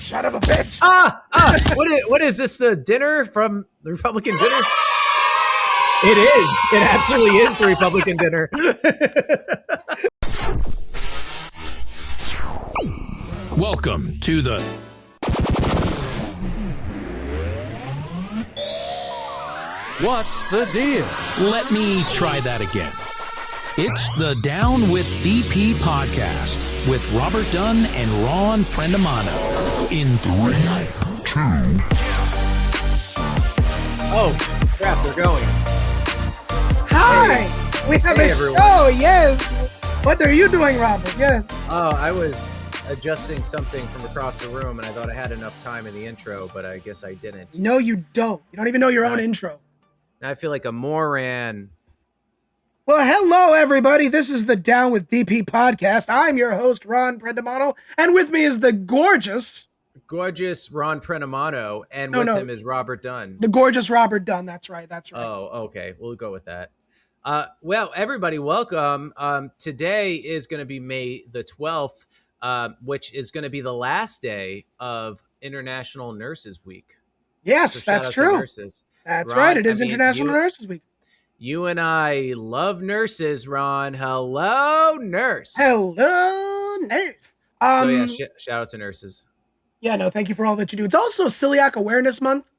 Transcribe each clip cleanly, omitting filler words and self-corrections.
Son of a bitch. What is this, the dinner from the Republican dinner? It is. It absolutely is the Republican dinner. Welcome to the What's the Deal? Let me try that again. It's the Down with DP podcast with Robert Dunn and Ron Prendamano in 3, 2. Oh, crap, we're going. Hi, we have a everyone. show, yes. What are you doing, Robert? Yes. Oh, I was adjusting something from across the room, and I thought I had enough time in the intro, but I guess I didn't. No, you don't. You don't even know your own intro. Now I feel like a moron. Well, hello, everybody. This is the Down with DP podcast. I'm your host, Ron Prendamano, and with me is the gorgeous Ron Prendamano, and with him is Robert Dunn. The gorgeous Robert Dunn. That's right. Oh, okay. We'll go with that. Well, everybody, welcome. Today is going to be May the 12th, which is going to be the last day of International Nurses Week. Yes, So that's true. Nurses. That's Ron, right. It is International Nurses Week. You and I love nurses, Ron. Hello, nurse. Hello, nurse. So yeah, shout out to nurses. Yeah, no, thank you for all that you do. It's also Celiac Awareness Month.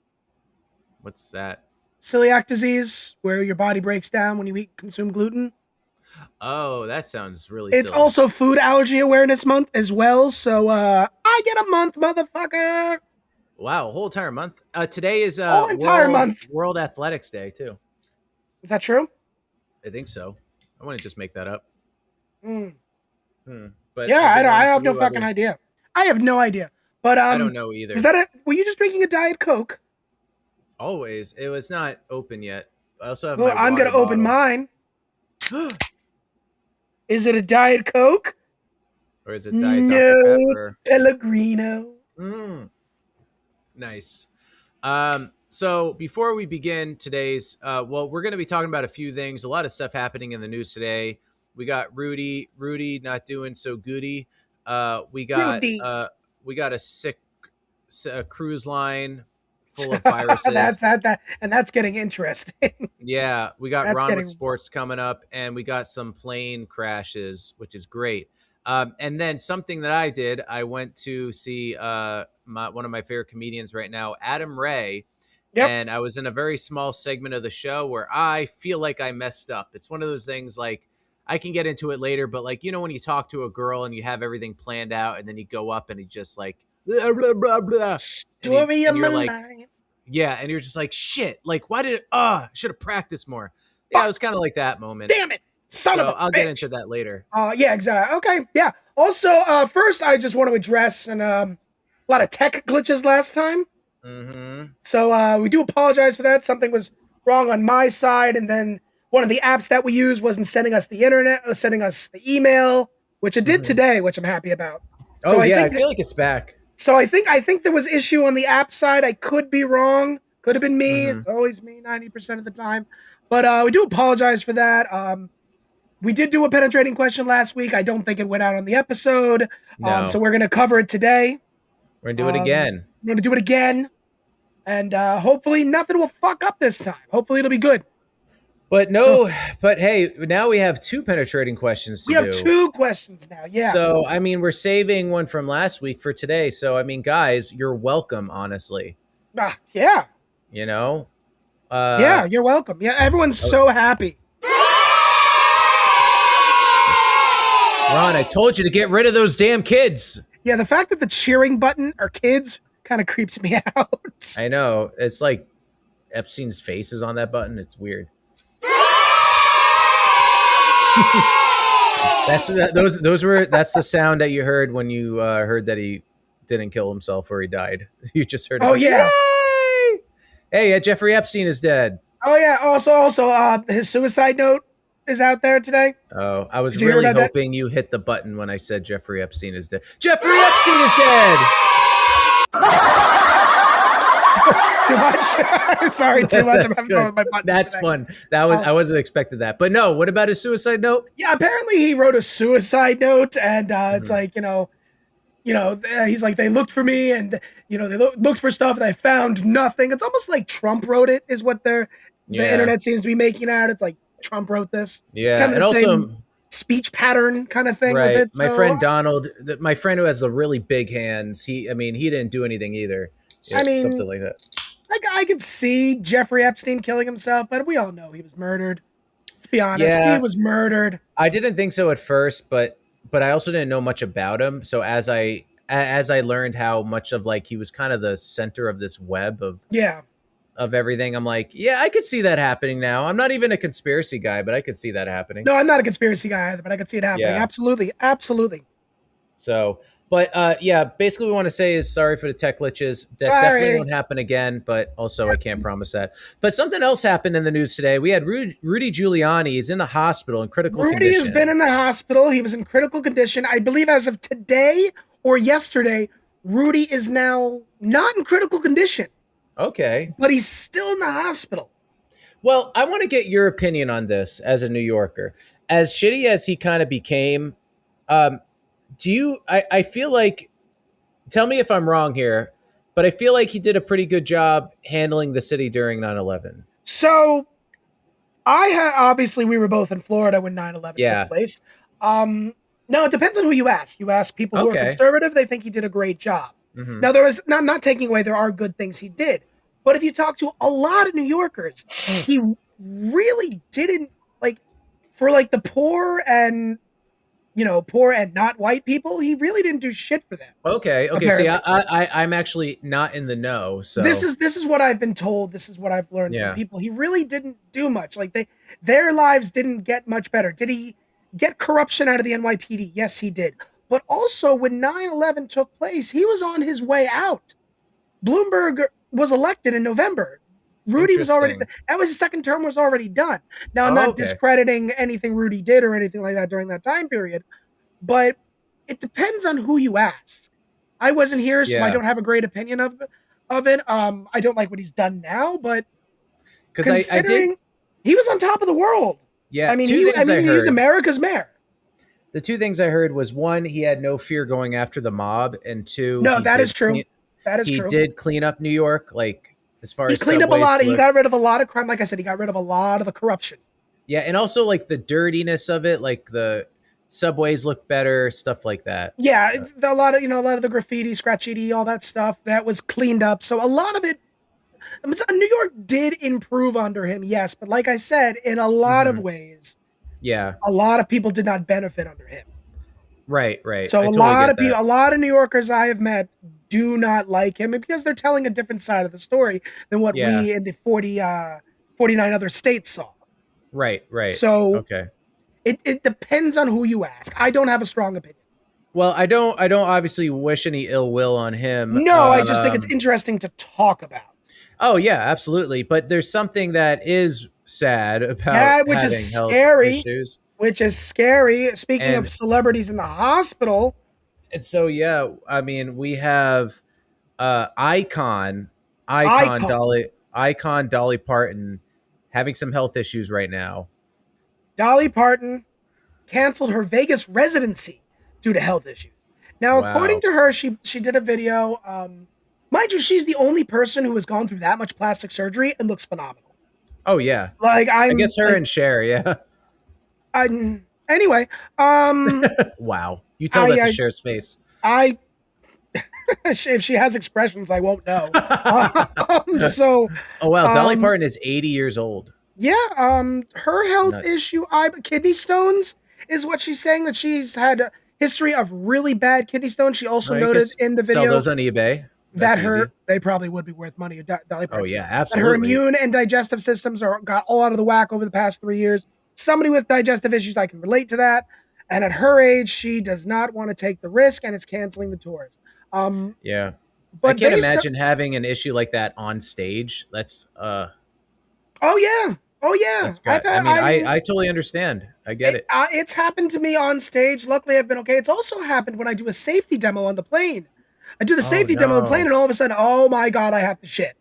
What's that? Celiac disease, where your body breaks down when you consume gluten. Oh, that sounds really It's silly. also Food Allergy Awareness Month as well. So I get a month, motherfucker. Wow, a whole entire month. Today is World Athletics Day too. Is that true? I think so. I want to just make that up. But yeah, I have no fucking idea. I have no idea. But I don't know either. Is that it? Were you just drinking a Diet Coke? Always. It was not open yet. I also have. Well, I'm gonna open mine. Is it a Diet Coke? Or is it Diet Dr. Pepper? Pellegrino. Nice. So before we begin today's, we're going to be talking about a few things. A lot of stuff happening in the news today. We got Rudy not doing so goody. We got a sick cruise line full of viruses. That's getting interesting. Yeah, we got Ron with sports coming up, and we got some plane crashes, which is great. And then something that I did, I went to see one of my favorite comedians right now, Adam Ray. Yep. And I was in a very small segment of the show where I feel like I messed up. It's one of those things, like, I can get into it later, but like, you know, when you talk to a girl and you have everything planned out and then you go up and he just like, blah, blah, blah, blah. Story of my life. Yeah. And you're just like, shit, like, why did I should have practiced more. Yeah. It was kind of like that moment. Damn it. I'll get into that later. Yeah, exactly. Okay. Yeah. Also, first I just want to address a lot of tech glitches last time. Mm-hmm. So we do apologize for that. Something was wrong on my side, and then one of the apps that we use wasn't sending us the sending us the email, which it did today, which I'm happy about. So I feel like it's back. So I think there was issue on the app side. I could be wrong. Could have been me. It's always me 90% of the time. But we do apologize for that. We did do a penetrating question last week. I don't think it went out on the episode. No. So we're going to cover it today. We're going to do it again. We're going to do it again. And hopefully nothing will fuck up this time. Hopefully it'll be good. But hey, now we have two penetrating questions to do. We have two questions now, yeah. So, I mean, we're saving one from last week for today. So, I mean, guys, you're welcome, honestly. Yeah. You know? Yeah, you're welcome. Yeah, everyone's so happy. Ron, I told you to get rid of those damn kids. Yeah, the fact that the cheering button are kids kind of creeps me out. I know. It's like Epstein's face is on that button. It's weird. That's the sound that you heard when you heard that he didn't kill himself or he died. You just heard. Oh yeah. Yay! Hey, Jeffrey Epstein is dead. Oh yeah. Also, his suicide note is out there today. Oh, I was really hoping you hit the button when I said Jeffrey Epstein is dead. Jeffrey Epstein is dead. Too much. Sorry, too much. I'm having fun with my buttons. That's today. Fun. That was I wasn't expecting that. But no, what about his suicide note? Yeah, apparently he wrote a suicide note, and it's like, you know, he's like, they looked for me and, they looked for stuff and I found nothing. It's almost like Trump wrote it is what the internet seems to be making out. It's like Trump wrote this. Yeah. It's kind of and the also same speech pattern kind of thing with it. My friend Donald, my friend who has the really big hands, he didn't do anything either. Something like that. I could see Jeffrey Epstein killing himself, but we all know he was murdered. Let's be honest, he was murdered. I didn't think so at first, but I also didn't know much about him. So as I learned how much of like he was kind of the center of this web of everything, I'm like, yeah, I could see that happening now. I'm not even a conspiracy guy, but I could see that happening. No, I'm not a conspiracy guy either, but I could see it happening. Yeah. Absolutely. So, but basically what we want to say is sorry for the tech glitches. That definitely won't happen again, but also I can't promise that. But something else happened in the news today. We had Rudy Giuliani is in the hospital in critical condition. Rudy has been in the hospital. He was in critical condition. I believe as of today or yesterday, Rudy is now not in critical condition. Okay. But he's still in the hospital. Well, I want to get your opinion on this as a New Yorker. As shitty as he kind of became, I feel like, tell me if I'm wrong here, but I feel like he did a pretty good job handling the city during 9/11. So, obviously we were both in Florida when 9/11 took place. No, it depends on who you ask. You ask people who are conservative, they think he did a great job. Mm-hmm. Now, not taking away, there are good things he did. But if you talk to a lot of New Yorkers, he really didn't, for the poor and not white people, he really didn't do shit for them. Okay. Apparently. See, I'm actually not in the know. So this is what I've been told. This is what I've learned from people. He really didn't do much. Their lives didn't get much better. Did he get corruption out of the NYPD? Yes, he did. But also, when 9/11 took place, he was on his way out. Bloomberg was elected in November. Rudy was already, his second term was already done. Now, I'm not discrediting anything Rudy did or anything like that during that time period, but it depends on who you ask. I wasn't here, so I don't have a great opinion of it. I don't like what he's done now, but considering he was on top of the world. Yeah, I mean, he's America's mayor. The two things I heard was, one, he had no fear going after the mob, and two, that is true. He did clean up New York, as far as he cleaned up a lot. He got rid of a lot of crime. Like I said, he got rid of a lot of the corruption. Yeah, and also the dirtiness of it, the subways look better, stuff like that. Yeah, a lot of the graffiti, scratchity, all that stuff that was cleaned up. So a lot of it, New York did improve under him, yes, but like I said, in a lot of ways, a lot of people did not benefit under him. Right. So a lot of people, a lot of New Yorkers I have met do not like him because they're telling a different side of the story than what we in the 49 other states saw. Right. So it depends on who you ask. I don't have a strong opinion. Well, I don't obviously wish any ill will on him. No, I just think it's interesting to talk about. Oh yeah, absolutely. But there's something that is sad about which having is health scary. issues. Which is scary. Speaking of celebrities in the hospital. And so, we have icon Dolly Parton having some health issues right now. Dolly Parton canceled her Vegas residency due to health issues. Now, according to her, she did a video. Mind you, she's the only person who has gone through that much plastic surgery and looks phenomenal. Oh yeah, I guess her and Cher, Anyway, wow. You tell that to Cher's face. If she has expressions, I won't know. Dolly Parton is 80 years old. Yeah, her health issue, kidney stones, is what she's saying, that she's had a history of really bad kidney stones. She also noted in the video, sell those on eBay. They probably would be worth money. Dolly Parton. Oh yeah, absolutely. Her immune and digestive systems got all out of the whack over the past 3 years. Somebody with digestive issues, I can relate to that. And at her age, she does not want to take the risk and is canceling the tours. But I can't imagine having an issue like that on stage. That's Oh yeah. I totally understand. I get it. It's happened to me on stage. Luckily, I've been okay. It's also happened when I do a safety demo on the plane. I do the safety demo on the plane, and all of a sudden, oh my God, I have to shit.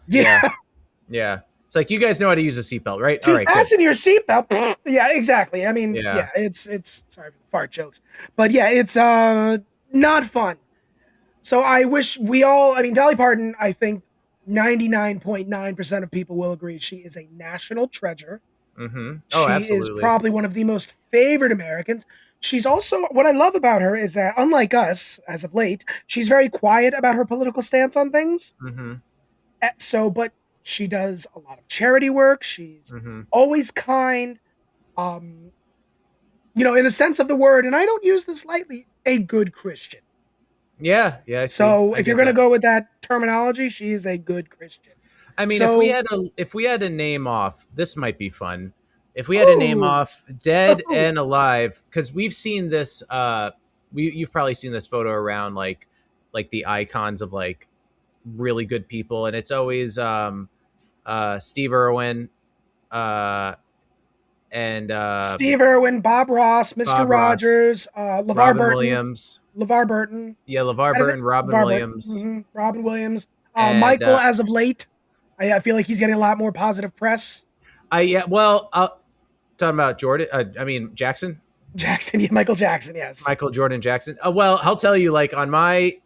Yeah. It's like, you guys know how to use a seatbelt, right? To fasten your seatbelt. Yeah, exactly. I mean, it's sorry for the fart jokes, but yeah, it's not fun. So I wish we all, I mean, Dolly Parton, I think 99.9% of people will agree she is a national treasure. Mm-hmm. Oh, She is absolutely. probably one of the most favored Americans. She's also, what I love about her is that, unlike us, as of late, she's very quiet about her political stance on things. Mm-hmm. But she does a lot of charity work. She's always kind. In the sense of the word, and I don't use this lightly, a good Christian. Yeah, I see. So if you're going to go with that terminology, she is a good Christian. I mean, if we had to name off, this might be fun. If we had to name off dead and alive, because we've seen this, you've probably seen this photo around, like the icons of like really good people, and it's always Steve Irwin, and Steve Irwin, Bob Ross, Mr. Rogers, LeVar Burton, Williams, LeVar Burton. Yeah, LeVar Burton, Robin Williams. Robin Williams. Michael, as of late, I feel like he's getting a lot more positive press. Talking about Jackson. Jackson, yeah, Michael Jackson, yes. Michael Jordan Jackson. Well, I'll tell you, like on my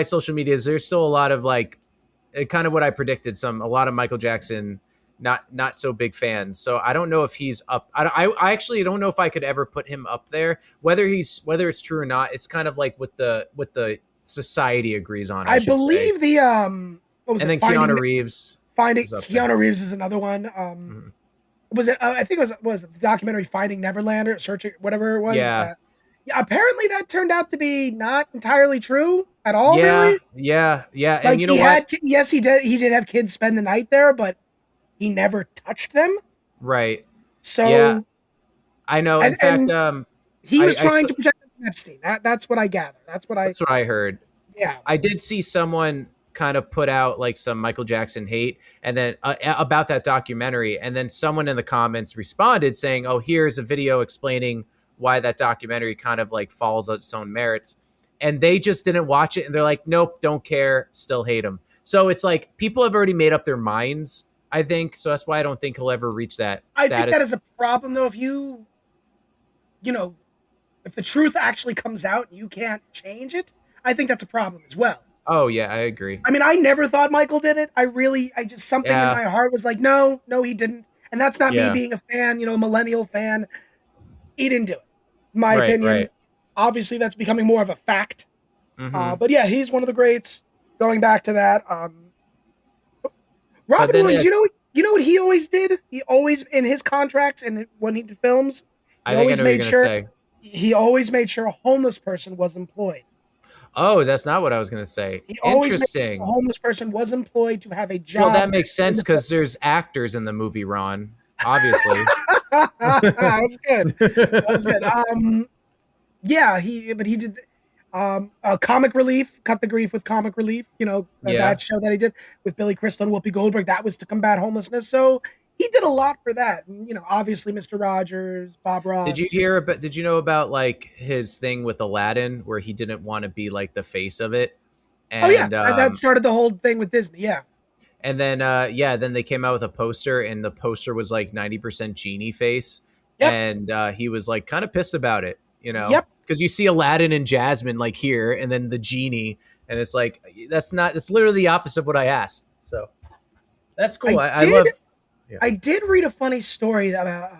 social medias, there's still a lot of like, kind of what I predicted. A lot of Michael Jackson, not so big fans. So I don't know if he's up. I actually don't know if I could ever put him up there. Whether it's true or not, it's kind of like what the society agrees on. I believe say. Keanu Reeves. Keanu Reeves is another one. Was it? I think it was the documentary Finding Neverland or Searching, whatever it was. Yeah. Apparently that turned out to be not entirely true at all. Yeah. Really? Yeah. Like and you know what? Yes, he did. He did have kids spend the night there, but he never touched them. Right. So. Yeah. I know. In fact, he was trying to protect Epstein. That's what I gather. That's what I heard. Yeah. I did see someone kind of put out like some Michael Jackson hate, and then about that documentary, and then someone in the comments responded saying, "Oh, here's a video explaining why that documentary kind of like falls on its own merits," and they just didn't watch it, and they're like, "Nope, don't care, still hate him." So it's like people have already made up their minds, I think. So that's why I don't think he'll ever reach that status. I think that is a problem, though. If if the truth actually comes out and you can't change it, I think that's a problem as well. Oh, yeah, I agree. I mean, I never thought Michael did it. Something in my heart was like, no, he didn't. And that's not me being a fan, a millennial fan. He didn't do it. My opinion. Right. Obviously, that's becoming more of a fact. But yeah, he's one of the greats. Going back to that. Robin Williams, you know what he always did? He always, in his contracts and when he did films, he always made sure a homeless person was employed. Oh, that's not what I was going to say. Interesting. A homeless person was employed to have a job. Well, that makes sense because there's actors in the movie, Ron. Obviously. That was good. He did Comic Relief, Cut the Grief with Comic Relief. That show that he did with Billy Crystal and Whoopi Goldberg. That was to combat homelessness. So he did a lot for that. And, obviously Mr. Rogers, Bob Ross. Did you know about like his thing with Aladdin where he didn't want to be like the face of it? And, that started the whole thing with Disney. Yeah. And then, then they came out with a poster, and the poster was like 90% genie face. Yep. And he was like kind of pissed about it, Yep. Because you see Aladdin and Jasmine like here, and then the genie, and it's like that's literally the opposite of what I asked. So that's cool. I did read a funny story about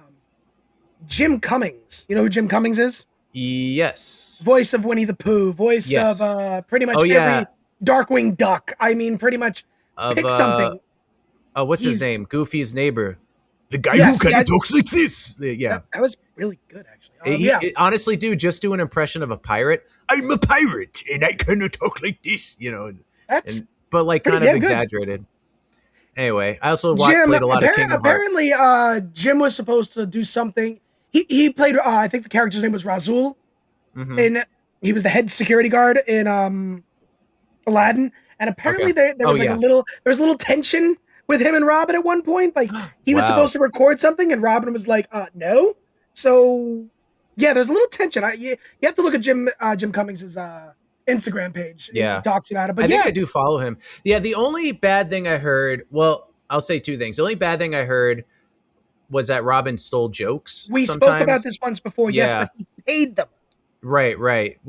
Jim Cummings. You know who Jim Cummings is? Yes. Voice of Winnie the Pooh. Voice of pretty much every Darkwing Duck. I mean, pretty much pick something. What's his name? Goofy's neighbor. The guy who kind of talks like this. Yeah. That was really good, actually. Honestly, dude, just do an impression of a pirate. I'm a pirate, and I kind of talk like this, but like kind of exaggerated. Good. Anyway, I also played a lot of Kingdom Hearts. Apparently, Jim was supposed to do something. He played, I think the character's name was Razul. And he was the head security guard in Aladdin. And apparently there was a little tension with him and Robin at one point. Like he was supposed to record something and Robin was like, no. So yeah, there's a little tension. You have to look at Jim Cummings' Instagram page. He talks about it. But I think I do follow him. Yeah, the only bad thing I heard, I'll say two things. The only bad thing I heard was that Robin stole jokes. We spoke about this once before, yes, but he paid them. Right.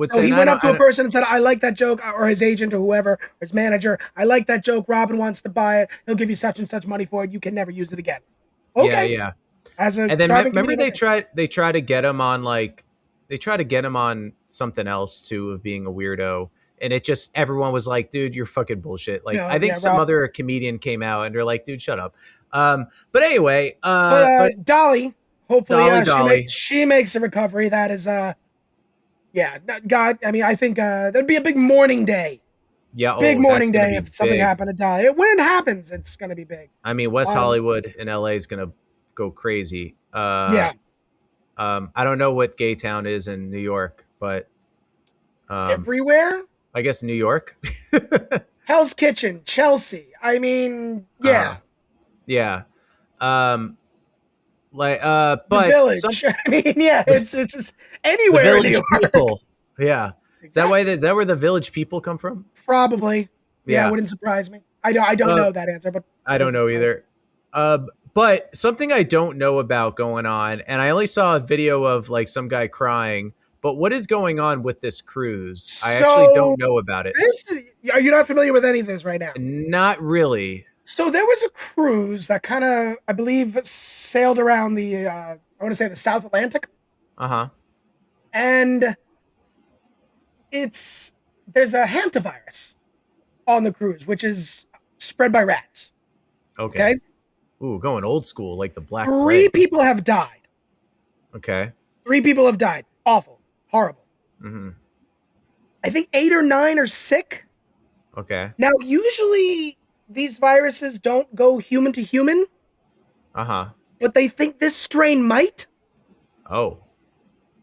So he went up to a person and said, I like that joke, or his agent or whoever, or his manager, I like that joke. Robin wants to buy it. He'll give you such and such money for it. You can never use it again. Okay. Yeah. As a And then remember they try to get him on something else too, of being a weirdo. And it just, everyone was like, dude, you're fucking bullshit. Like, I think some other comedian came out and they're like, dude, shut up. But anyway, but Dolly, hopefully Dolly. She makes a recovery. That is, God, I mean, I think there'd be a big mourning day. Yeah, big mourning day if something happened to Dolly. When it happens, it's going to be big. I mean, West Hollywood in LA is going to go crazy. I don't know what gay town is in New York, but everywhere. I guess New York. Hell's Kitchen, Chelsea. I mean, yeah. But the Village. I mean, yeah, it's just anywhere in New York. People. Yeah. Exactly. Is that where the Village people come from? Probably. Yeah, it wouldn't surprise me. I don't know that answer, but I don't know either. But something I don't know about going on, and I only saw a video of like some guy crying. But what is going on with this cruise? I actually don't know about it. Are you not familiar with any of this right now? Not really. So there was a cruise that kind of, I believe, sailed around the, I want to say the South Atlantic. Uh-huh. And there's a Hantavirus on the cruise, which is spread by rats. Okay? Ooh, going old school, like the Black Plague. 3 people have died. Okay. 3 people have died. Awful. Horrible. Mm-hmm. I think 8 or 9 are sick. Okay. Now, usually these viruses don't go human to human. Uh-huh. But they think this strain might. Oh.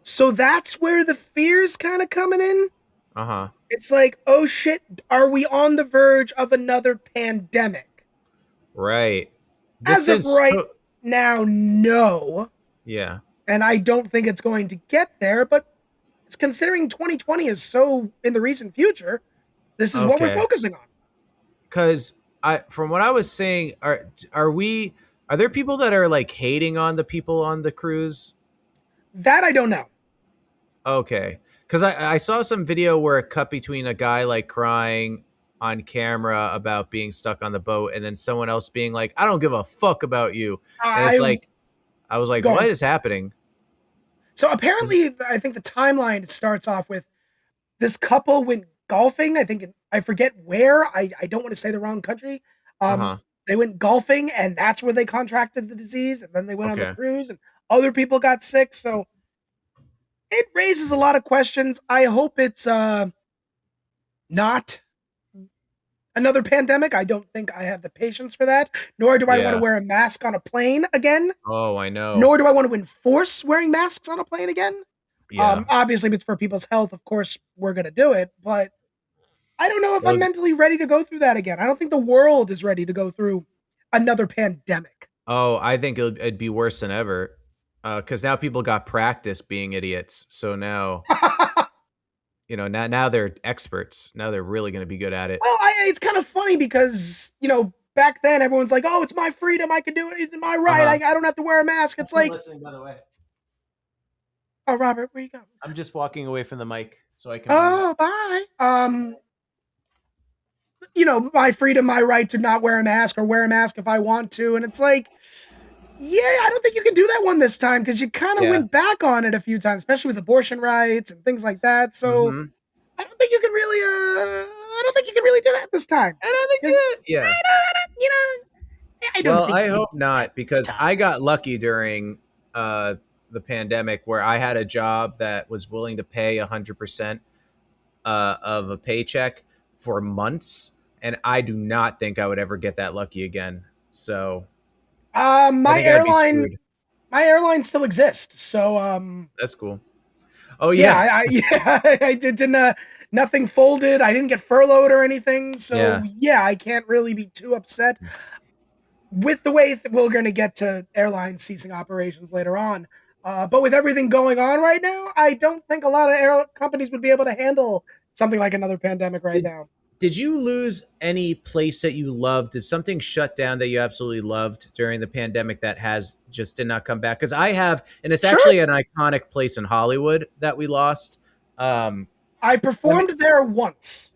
So that's where the fear's kind of coming in. Uh-huh. It's like, oh shit, are we on the verge of another pandemic? Right. As of right now, no. Yeah. And I don't think it's going to get there, but it's considering 2020 is so in the recent future, this is what we're focusing on. Because from what I was saying, are there people that are like hating on the people on the cruise? That I don't know. Okay. Because I saw some video where it cut between a guy like crying on camera about being stuck on the boat and then someone else being like, I don't give a fuck about you. And it's like, I was like, what is happening? So apparently, I think the timeline starts off with this couple went golfing. I forget where. I don't want to say the wrong country. They went golfing, and that's where they contracted the disease. And then they went on the cruise, and other people got sick. So it raises a lot of questions. I hope it's not another pandemic. I don't think I have the patience for that, nor do I want to wear a mask on a plane again. Oh, I know. Nor do I want to enforce wearing masks on a plane again. Yeah. Obviously, if it's for people's health, of course, we're going to do it. But I don't know if I'm mentally ready to go through that again. I don't think the world is ready to go through another pandemic. Oh, I think it'd be worse than ever. Because now people got practice being idiots. So now... now they're experts. Now they're really going to be good at it. Well, it's kind of funny because, back then everyone's like, oh, it's my freedom. I can do it. It's my right. I don't have to wear a mask. It's like... listening, by the way. Oh, Robert, where you going? I'm just walking away from the mic so I can... Oh, bye. My freedom, my right to not wear a mask or wear a mask if I want to. And it's like, I don't think you can do that one this time because you kind of went back on it a few times, especially with abortion rights and things like that. So I don't think you can really, do that this time. I don't think I don't think I hope not, because I got lucky during the pandemic where I had a job that was willing to pay 100% of a paycheck for months. And I do not think I would ever get that lucky again. So... my airline still exists, so that's cool. Oh yeah, I didn't nothing folded. I didn't get furloughed or anything, so I can't really be too upset with the way we're going to get to airlines ceasing operations later on. But with everything going on right now, I don't think a lot of air companies would be able to handle something like another pandemic right now. Did you lose any place that you loved? Did something shut down that you absolutely loved during the pandemic that did not come back? Because I have, and it's actually an iconic place in Hollywood that we lost. I performed there once,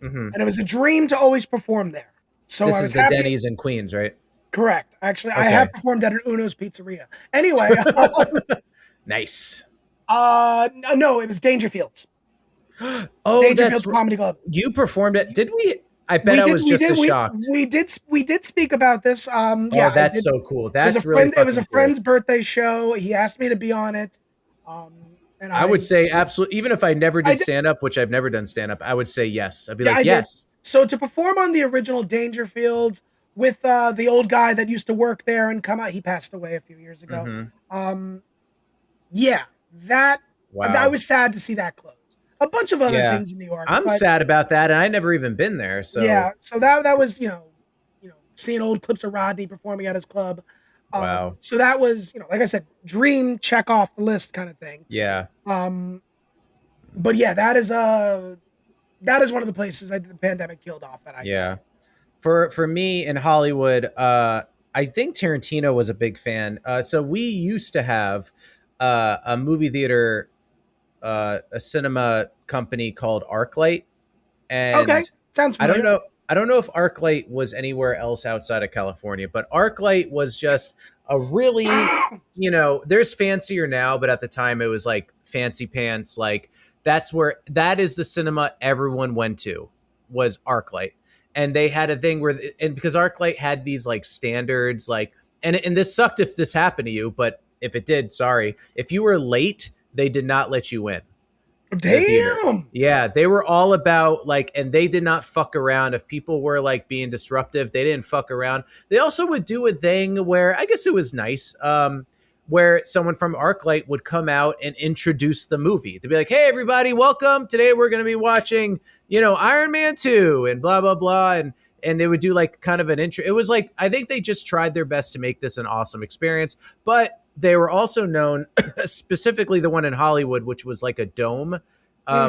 and it was a dream to always perform there. So this I was is the happy. Denny's in Queens, right? Correct. Actually, Okay. I have performed at an Uno's Pizzeria. Anyway. Nice. No, it was Dangerfields. Dangerfields Comedy Club. You performed it. Did we? I bet I was just as shocked. We did speak about this. Yeah, that's so cool. That's really it was a friend's birthday show. He asked me to be on it. And I would say absolutely. Even if I never did stand up, which I've never done stand up, I would say yes. I'd be like, yes. So to perform on the original Dangerfields with the old guy that used to work there and come out, he passed away a few years ago. I was sad to see that close. A bunch of other things in New York. I'm sad about that, and I never even been there. So so that was seeing old clips of Rodney performing at his club. Wow. So that was like I said, dream check off the list kind of thing. Yeah. But yeah, that is one of the places the pandemic killed off. For me in Hollywood, I think Tarantino was a big fan. So we used to have a movie theater. A cinema company called ArcLight, and sounds familiar. I don't know if ArcLight was anywhere else outside of California, but ArcLight was just a really, there's fancier now, but at the time it was like fancy pants. Like that is the cinema everyone went to, was ArcLight, and they had a thing and because ArcLight had these like standards, like, and this sucked if this happened to you, but if it did, sorry, if you were late, they did not let you in. Damn. Yeah, they were all about and they did not fuck around. If people were like being disruptive, they didn't fuck around. They also would do a thing where I guess it was nice, where someone from ArcLight would come out and introduce the movie. They'd be like, "Hey, everybody, welcome. Today we're going to be watching, Iron Man 2 and blah blah blah," and they would do like kind of an intro. It was like I think they just tried their best to make this an awesome experience, but they were also known, specifically the one in Hollywood, which was like a dome,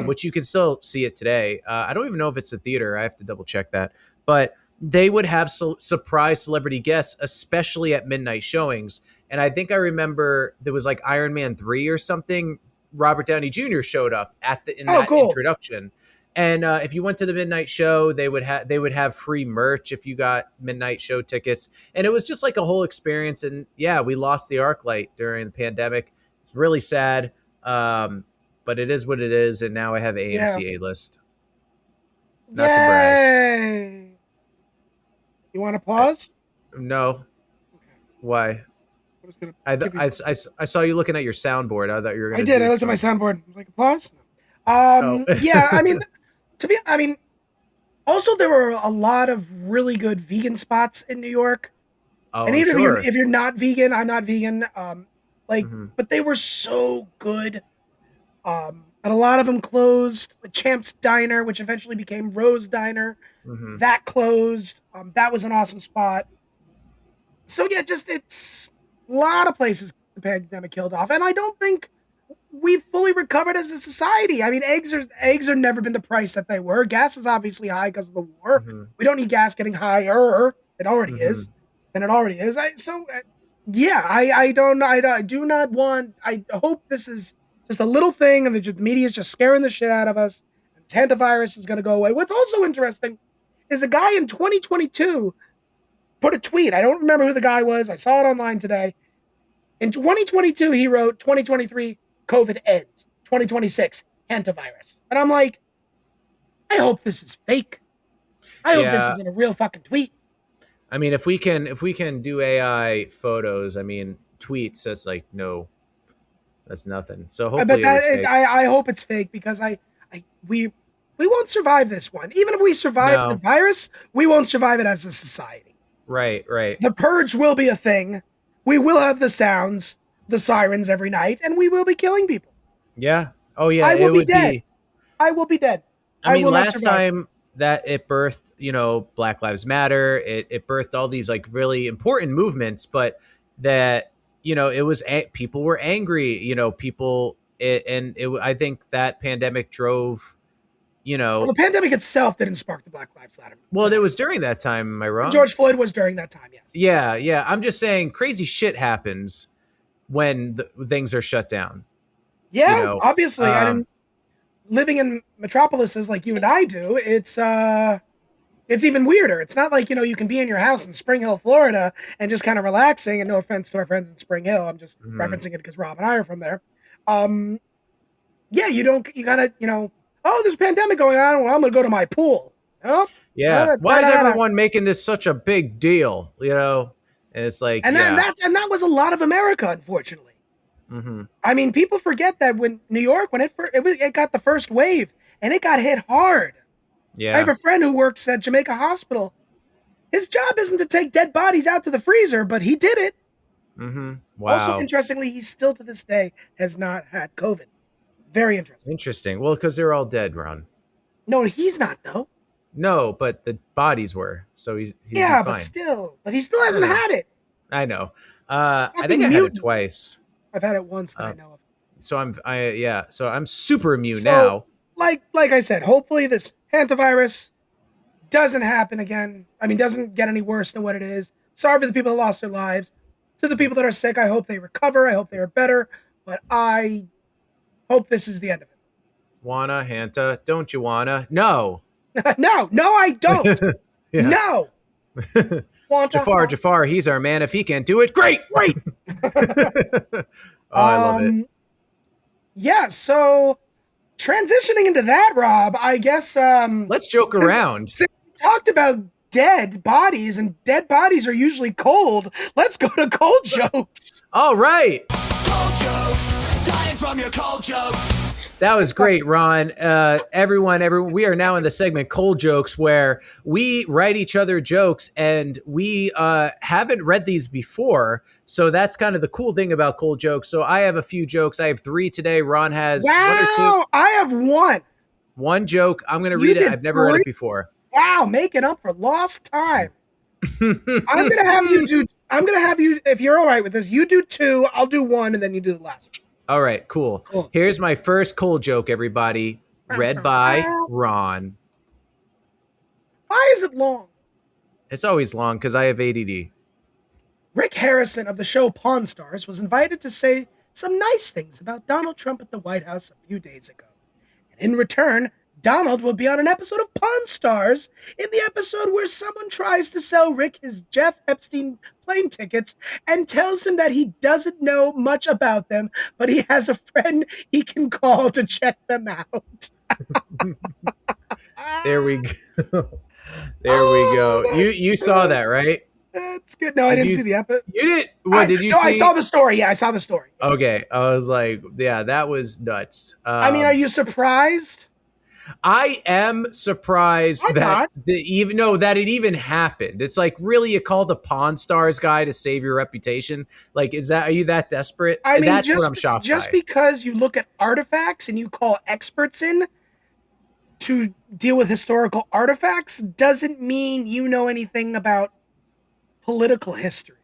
which you can still see it today. I don't even know if it's a theater. I have to double check that. But they would have surprise celebrity guests, especially at midnight showings. And I think I remember there was like Iron Man 3 or something. Robert Downey Jr. showed up in that introduction. And if you went to the midnight show, they would have free merch if you got midnight show tickets. And it was just like a whole experience. And yeah, we lost the ArcLight during the pandemic. It's really sad, but it is what it is. And now I have AMC A-list. Not to brag. You want to pause? No. Okay. Why? I saw you looking at your soundboard. I thought you were going to. I looked at my soundboard. I was like, pause? Yeah, also there were a lot of really good vegan spots in New York. Oh, and even if you're not vegan, I'm not vegan. But they were so good. And a lot of them closed. The Champ's Diner, which eventually became Rose Diner, that closed. That was an awesome spot. So yeah, it's a lot of places the pandemic killed off, and I don't think we've fully recovered as a society. I mean, eggs are never been the price that they were. Gas is obviously high because of the war. We don't need gas getting higher. It already is, and it already is. I hope this is just a little thing, and the media is just scaring the shit out of us. And Hantavirus is going to go away. What's also interesting is a guy in 2022 put a tweet. I don't remember who the guy was. I saw it online today. In 2022, he wrote 2023. COVID ends. 2026, Hantavirus. And I'm like, I hope this is fake. I hope this isn't a real fucking tweet. I mean, if we can do AI photos, I mean, tweets, that's like, no, that's nothing. So hopefully I hope it's fake because we won't survive this one. Even if we survive the virus, we won't survive it as a society. Right. The purge will be a thing. We will have the sounds, the sirens every night, and we will be killing people. Yeah. Oh yeah. I will be dead. I will be dead. I mean, last time that it birthed, Black Lives Matter, it birthed all these like really important movements, but that, it was, people were angry, I think that pandemic drove, Well, the pandemic itself didn't spark the Black Lives Matter. Well, it was during that time. Am I wrong? George Floyd was during that time, yes. Yeah. I'm just saying crazy shit happens when things are shut down. Yeah, obviously. living in metropolises like you and I do, it's even weirder. It's not like, you can be in your house in Spring Hill, Florida, and just kind of relaxing. And no offense to our friends in Spring Hill, I'm just referencing it because Rob and I are from there. Yeah, you gotta, oh, there's a pandemic going on. Well, I'm gonna go to my pool. Oh, yeah. Why is everyone making this such a big deal? And it's like, and that was a lot of America, unfortunately. I mean, people forget that when New York, when it got the first wave, and it got hit hard. Yeah. I have a friend who works at Jamaica Hospital. His job isn't to take dead bodies out to the freezer, but he did it. Wow. Also, interestingly, he still to this day has not had COVID. Very interesting. Interesting. Well, because they're all dead, Ron. No, he's not, though. No, but the bodies were. So he's yeah, fine. But he still hasn't had it. I know. I think I had it twice. I've had it once that I know of. So I'm super immune now. Like I said, hopefully this hantavirus doesn't happen again. I mean, doesn't get any worse than what it is. Sorry for the people that lost their lives. To the people that are sick, I hope they recover. I hope they are better. But I hope this is the end of it. Wanna, Hanta? Don't you wanna? No. No, I don't. No. Jafar, he's our man. If he can't do it, great. I love it. Yeah, so transitioning into that, Rob, I guess let's joke around. Since we talked about dead bodies, and dead bodies are usually cold, let's go to cold jokes. All right. Cold jokes, dying from your cold joke. That was great, Ron. Everyone, we are now in the segment Cold Jokes, where we write each other jokes, and we haven't read these before. So that's kind of the cool thing about Cold Jokes. So I have a few jokes. I have 3 today. Ron has 1 or 2. I have 1. One joke. I'm going to read it. I've never read it before. Wow, making up for lost time. I'm going to have you, if you're all right with this, you do 2, I'll do 1, and then you do the last one. All right, cool. Here's my first cold joke, everybody. Read by Ron. Why is it long? It's always long because I have ADD. Rick Harrison of the show Pawn Stars was invited to say some nice things about Donald Trump at the White House a few days ago. And in return, Donald will be on an episode of Pawn Stars, in the episode where someone tries to sell Rick his Jeff Epstein plane tickets and tells him that he doesn't know much about them, but he has a friend he can call to check them out. There we go. There we go. You saw that, right? That's good. No, I didn't see the episode. You did? What did you see? No, I saw the story. Yeah, I saw the story. Okay. I was like, yeah, that was nuts. I mean, are you surprised? I am surprised that it even happened. It's like, really, you call the Pawn Stars guy to save your reputation? Like, are you that desperate? I mean, that's what I'm shocked just by. Because you look at artifacts and you call experts in to deal with historical artifacts doesn't mean you know anything about political history.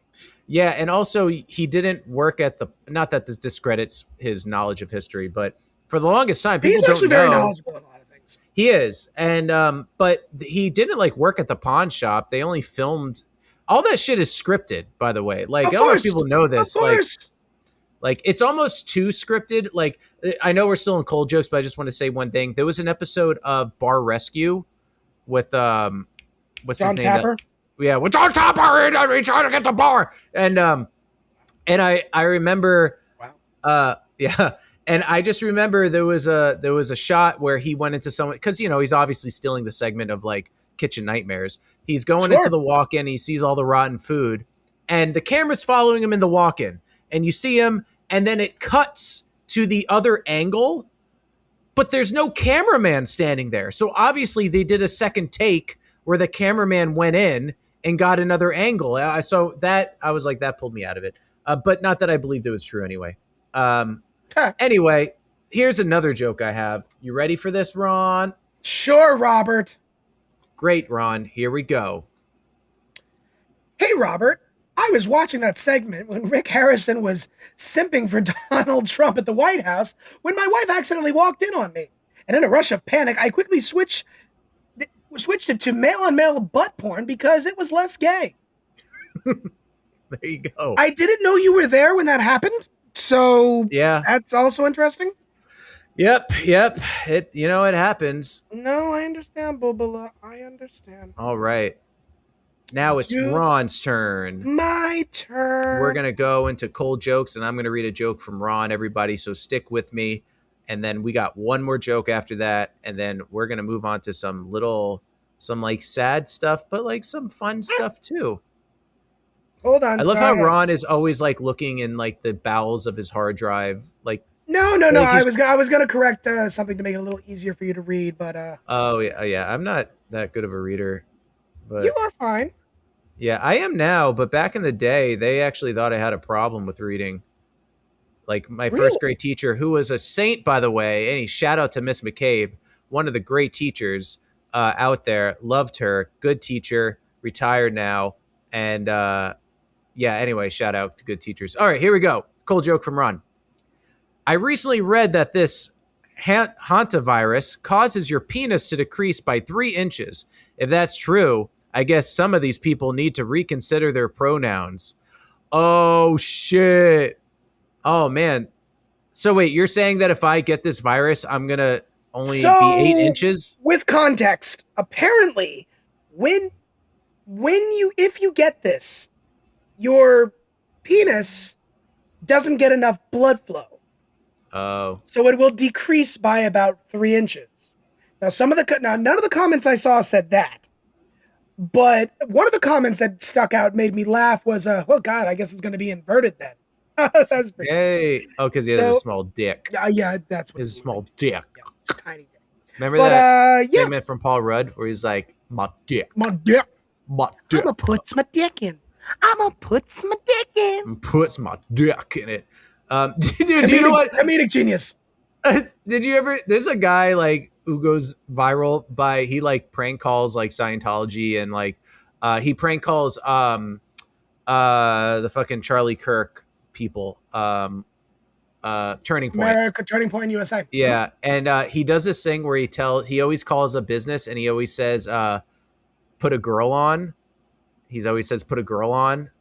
Yeah, and also he didn't work at not that this discredits his knowledge of history, but for the longest time, people don't know. He's actually very knowledgeable in a lot of things. He is, and but he didn't work at the pawn shop. They only filmed. All that shit is scripted, by the way. Like, a lot of people know this. Of course. Like it's almost too scripted. Like, I know we're still in cold jokes, but I just want to say one thing. There was an episode of Bar Rescue with what's John his name? Tapper? Yeah, with John Tapper, he's trying to get the bar, and I remember, yeah. And I just remember there was a shot where he went into someone, because he's obviously stealing the segment of like Kitchen Nightmares. He's going into the walk-in, he sees all the rotten food, and the camera's following him in the walk-in, and you see him, and then it cuts to the other angle, but there's no cameraman standing there. So obviously they did a second take where the cameraman went in and got another angle. So that, I was like, that pulled me out of it. But not that I believed it was true anyway. Anyway, here's another joke I have. You ready for this, Ron? Sure, Robert. Great, Ron. Here we go. Hey, Robert. I was watching that segment when Rick Harrison was simping for Donald Trump at the White House when my wife accidentally walked in on me. And in a rush of panic, I quickly switched it to male-on-male butt porn because it was less gay. There you go. I didn't know you were there when that happened. So yeah, that's also interesting. Yep. It happens. No, I understand, Bubala. I understand. All right. Now it's Ron's turn. My turn. We're going to go into cold jokes, and I'm going to read a joke from Ron, everybody, so stick with me. And then we got one more joke after that, and then we're going to move on to some like sad stuff, but like some fun stuff too. Hold on. I love how Ron is always like looking in like the bowels of his hard drive. Like no. I was gonna correct something to make it a little easier for you to read, but oh yeah. I'm not that good of a reader, but you are fine. Yeah, I am now, but back in the day, they actually thought I had a problem with reading. Like my first grade teacher, who was a saint, by the way, and shout out to Miss McCabe, one of the great teachers out there. Loved her, good teacher, retired now, and anyway, shout out to good teachers. All right, here we go. Cold joke from Ron. I recently read that this Hantavirus causes your penis to decrease by 3 inches. If that's true, I guess some of these people need to reconsider their pronouns. Oh, shit. Oh, man. So wait, you're saying that if I get this virus, I'm going to only be 8 inches? With context, apparently, if you get this, your penis doesn't get enough blood flow. Oh. So it will decrease by about 3 inches. Now, none of the comments I saw said that. But one of the comments that stuck out made me laugh was, oh God, I guess it's going to be inverted then. That's pretty Hey. Oh, because he has a small dick. Yeah, that's what His small dick. Yeah, it's a tiny dick. Remember that segment from Paul Rudd where he's like, my dick. My dick. My dick. I'm going to put my dick in. I'm going to put my dick in. And puts my dick in it. Dude, you know what? Comedic genius. Did you ever? There's a guy like who goes viral by he like prank calls like Scientology and like he prank calls the fucking Charlie Kirk people Turning Point. America, Turning Point USA. Yeah, and he does this thing where he always calls a business and he always says put a girl on. He always says put a girl on.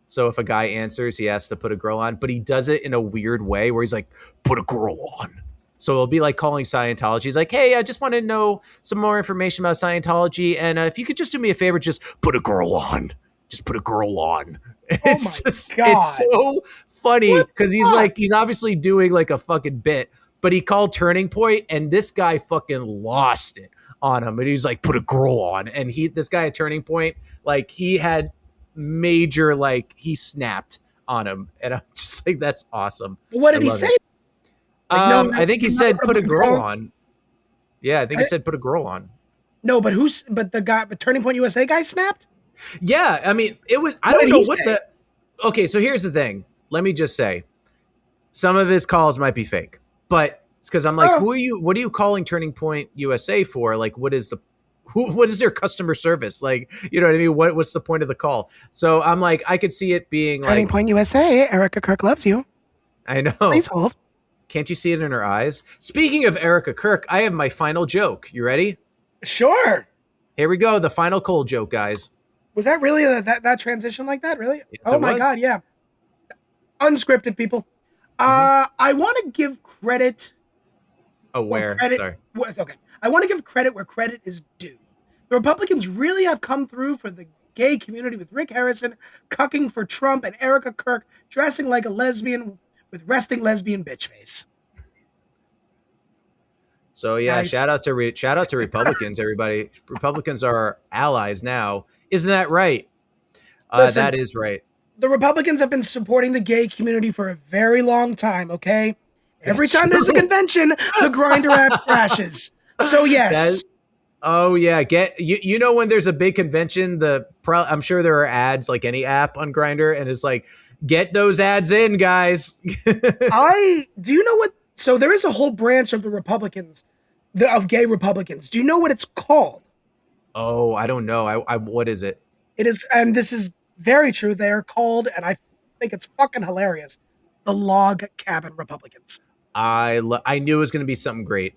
So if a guy answers, he has to put a girl on, but he does it in a weird way where he's like, put a girl on. So it'll be like calling Scientology. He's like, hey, I just want to know some more information about Scientology. And if you could just do me a favor, just put a girl on. Just put a girl on. It's so funny because he's obviously doing like a fucking bit, but he called Turning Point and this guy fucking lost it on him. And he's like, put a girl on. And this guy at Turning Point, like he had major, like he snapped on him. And I'm just like, that's awesome. What did he say? Like, I think he said put a girl on. Yeah, I think he said put a girl on. No, but the Turning Point USA guy snapped? Yeah, I mean, it was, I don't know what okay, so here's the thing. Let me just say, some of his calls might be fake, but it's because I'm like, what are you calling Turning Point USA for? Like, what is their customer service? Like, you know what I mean? What's the point of the call? So I'm like, I could see it being Turning Point USA, Erica Kirk loves you. I know. Please hold. Can't you see it in her eyes? Speaking of Erica Kirk, I have my final joke. You ready? Sure. Here we go. The final cold joke, guys. Was that really that transition like that? Really? Yes, oh my God, yeah. Unscripted, people. I want to give credit. Oh, where? Sorry. Okay. I want to give credit where credit is due. The Republicans really have come through for the gay community with Rick Harrison cucking for Trump and Erica Kirk dressing like a lesbian with resting lesbian bitch face. So yeah, nice. shout out to Republicans, everybody. Republicans are our allies now. Isn't that right? Listen, that is right. The Republicans have been supporting the gay community for a very long time, okay? Every time there's a convention, the Grindr app crashes. So yes. Oh yeah, you know when there's a big convention, I'm sure there are ads like any app on Grindr, and it's like, get those ads in, guys. Do you know what? So there is a whole branch of the Republicans, of gay Republicans. Do you know what it's called? Oh, I don't know. What is it? It is, and this is very true. They are called, and I think it's fucking hilarious, the Log Cabin Republicans. I knew it was going to be something great.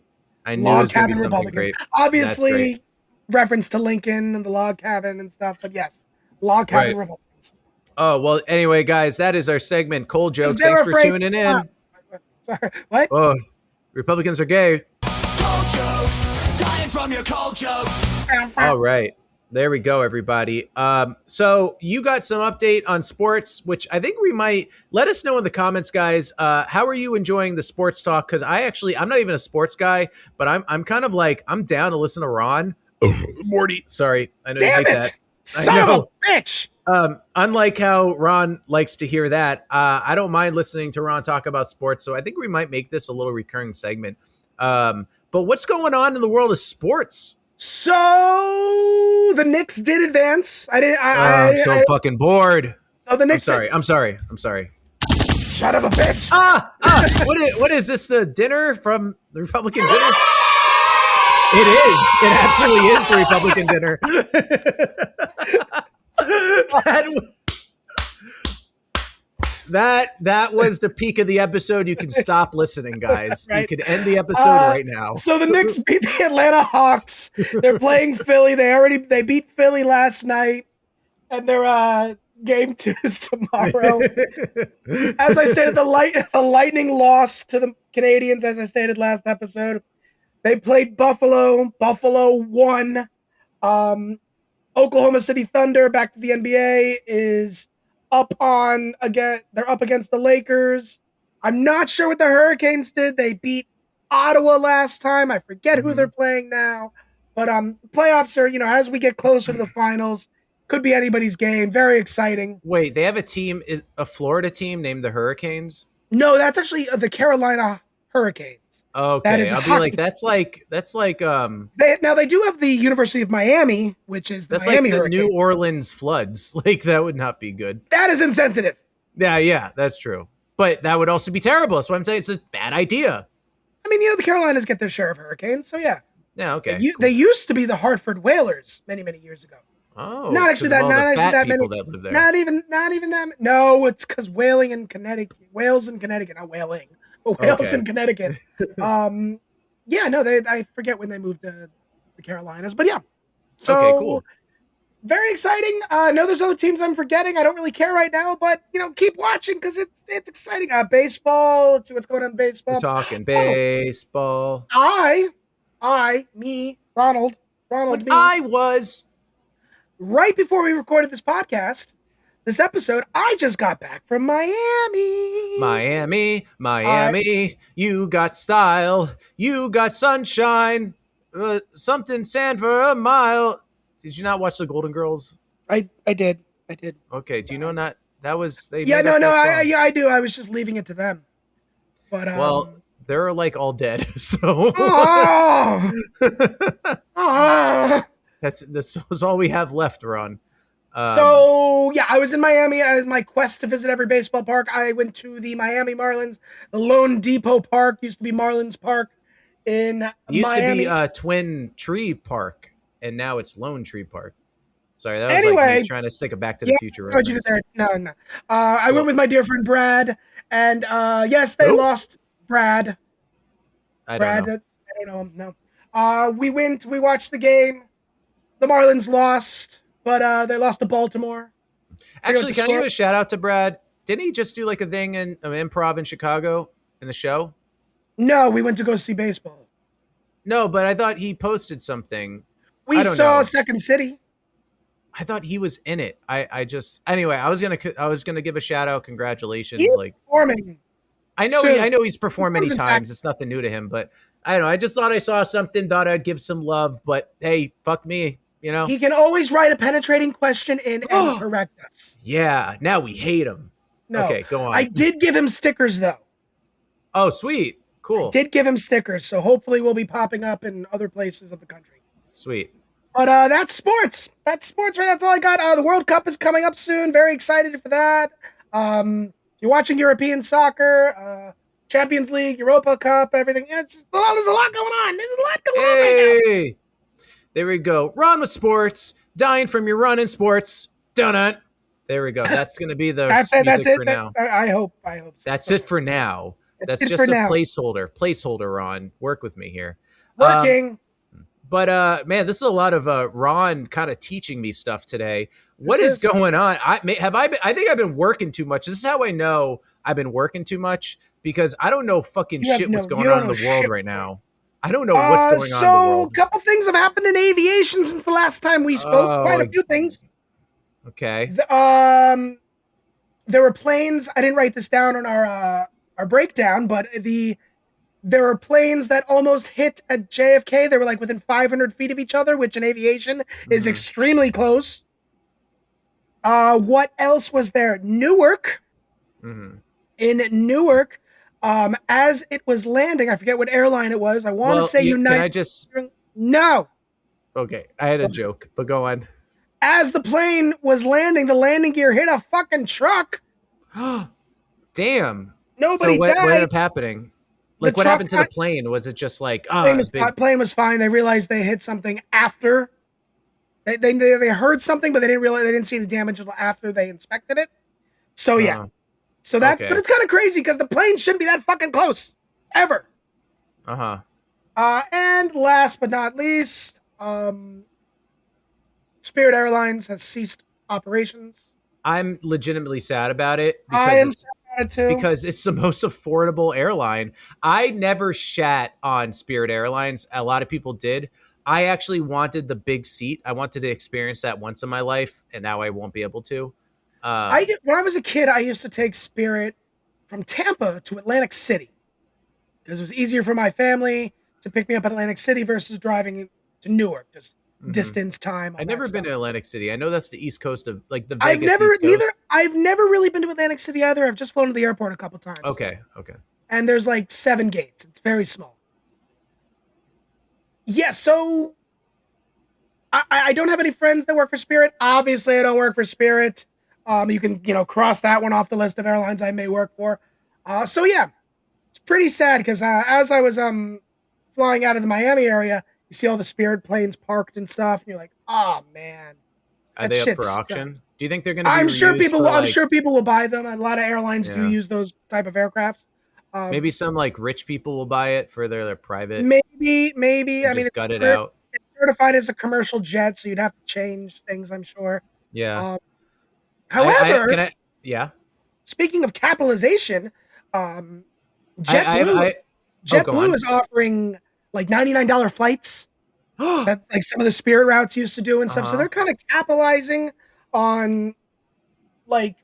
I knew it was going to be something great. Obviously, reference to Lincoln and the Log Cabin and stuff, but yes, Log Cabin Republicans. Oh, well, anyway, guys, that is our segment, Cold Jokes. Thanks for tuning in. Sorry, what? Oh, Republicans are gay. Cold jokes, dying from your cold joke. All right. There we go, everybody. So you got some update on sports, which I think we might let us know in the comments, guys. How are you enjoying the sports talk? Because I'm not even a sports guy, but I'm kind of like, I'm down to listen to Ron. Morty. Sorry. I know Damn you hate it. that. Son of a bitch. Unlike how Ron likes to hear that, I don't mind listening to Ron talk about sports. So I think we might make this a little recurring segment. But what's going on in the world of sports? So the Knicks did advance. I'm so fucking bored. So the Knicks. I'm sorry. Son of a bitch. What is this? The dinner from the Republican dinner? It is. It absolutely is the Republican dinner. That was the peak of the episode. You can stop listening, guys. Right. You can end the episode right now. So the Knicks beat the Atlanta Hawks. They're playing Philly. They beat Philly last night, and their game 2 is tomorrow. As I stated, the Lightning lost to the Canadians. As I stated last episode, they played Buffalo. Buffalo won. Oklahoma City Thunder, back to the NBA, is up again. They're up against the Lakers. I'm not sure what the Hurricanes did. They beat Ottawa last time. I forget who they're playing now. But playoffs are, as we get closer to the finals, could be anybody's game. Very exciting. Wait, they have a Florida team named the Hurricanes? No, that's actually the Carolina Hurricanes. Okay, that is I'll be like, that's like. They do have the University of Miami, which is the Miami like the Hurricanes. New Orleans Floods. Like, that would not be good. That is insensitive. Yeah, that's true. But that would also be terrible. That's why I'm saying it's a bad idea. I mean, the Carolinas get their share of hurricanes, so yeah. Yeah, okay. They used to be the Hartford Whalers many, many years ago. Oh, not actually that. Not actually that many. That live there. Not even that. No, it's because Wales in Connecticut, not whaling, but Wales in Connecticut. Yeah, no, I forget when they moved to the Carolinas, but yeah. So, okay, cool. Very exciting. I know there's other teams I'm forgetting. I don't really care right now, but keep watching because it's exciting. Baseball. Let's see what's going on in baseball. We're talking baseball. Ronald. I was right before we recorded this podcast. This episode, I just got back from Miami. You got style. You got sunshine. Something sand for a mile. Did you not watch the Golden Girls? I did. Okay. Do you know that was they? Yeah, I do. I was just leaving it to them. But well, they're like all dead. So this was all we have left, Ron. So yeah, I was in Miami as my quest to visit every baseball park. I went to the Miami Marlins, the Lone Depot Park, used to be Marlins Park in Miami. To be Twin Tree Park, and now it's Lone Tree Park. Sorry, that was like me trying to stick a Back to the Future reference. No. I went with my dear friend Brad, and yes, they lost Brad. I don't know him. No. We watched the game. The Marlins lost. But they lost to Baltimore. Actually, can I give a shout out to Brad? Didn't he just do like a thing in improv in Chicago in the show? No, we went to go see baseball. No, but I thought he posted something. We saw Second City. I thought he was in it. I was gonna give a shout out. Congratulations! He's performing. I know he's performed many times. It's nothing new to him, but I don't know. I just thought I saw something. Thought I'd give some love, but hey, fuck me. He can always write a penetrating question in and correct us. Yeah, now we hate him. No, okay, go on. I did give him stickers, though. Oh, sweet. Cool. I did give him stickers, so hopefully we'll be popping up in other places of the country. Sweet. But that's sports. That's sports, right? That's all I got. The World Cup is coming up soon. Very excited for that. You're watching European soccer, Champions League, Europa Cup, everything. There's a lot going on. Right now. There we go. Run with sports. Dying from your run in sports. Donut. There we go. That's going to be the music for now. I hope so. That's it for now. That's just a placeholder. Placeholder, Ron. Work with me here. Working. But man, this is a lot of Ron kind of teaching me stuff today. What is going on? I think I've been working too much. This is how I know I've been working too much. because I don't know fucking shit what's going on in the world right now. I don't know what's going on in the world. So, a couple things have happened in aviation since the last time we spoke. Quite a few things. Okay. There were planes. I didn't write this down on our breakdown, but there were planes that almost hit at JFK. They were like within 500 feet of each other, which in aviation is extremely close. What else was there? Newark. In Newark, as it was landing, I forget what airline it was. I want to say United. Can I just? No. Okay, I had a joke, but go on. As the plane was landing, the landing gear hit a fucking truck. Damn. Nobody died. What ended up happening? Like, what happened to the plane? Was it just like, plane was fine. They realized they hit something after. They heard something, but they didn't see the damage until after they inspected it. So yeah. So that's, but it's kind of crazy because the plane shouldn't be that fucking close, ever. And last but not least, Spirit Airlines has ceased operations. I'm legitimately sad about it. I am sad about it too. Because it's the most affordable airline. I never shat on Spirit Airlines. A lot of people did. I actually wanted the big seat. I wanted to experience that once in my life, and now I won't be able to. When I was a kid, I used to take Spirit from Tampa to Atlantic City because it was easier for my family to pick me up at Atlantic City versus driving to Newark. Just distance, time. I've never been to Atlantic City. I know that's the east coast of like the Vegas East Coast. I've never really been to Atlantic City either. I've just flown to the airport a couple times. Okay. And there's like 7 gates. It's very small. Yeah, so I don't have any friends that work for Spirit. Obviously, I don't work for Spirit. You can, cross that one off the list of airlines I may work for. So yeah, it's pretty sad because as I was flying out of the Miami area, you see all the Spirit planes parked and stuff, and you're like, oh man. Are they up for auction? Do you think they're going to be I'm sure people will buy them. A lot of airlines do use those type of aircrafts. Maybe some like rich people will buy it for their private. Maybe. I mean, gut it out. It's certified as a commercial jet, so you'd have to change things, I'm sure. Yeah. However, speaking of capitalization, JetBlue is offering like $99 flights that like some of the Spirit routes used to do and stuff. So they're kind of capitalizing on like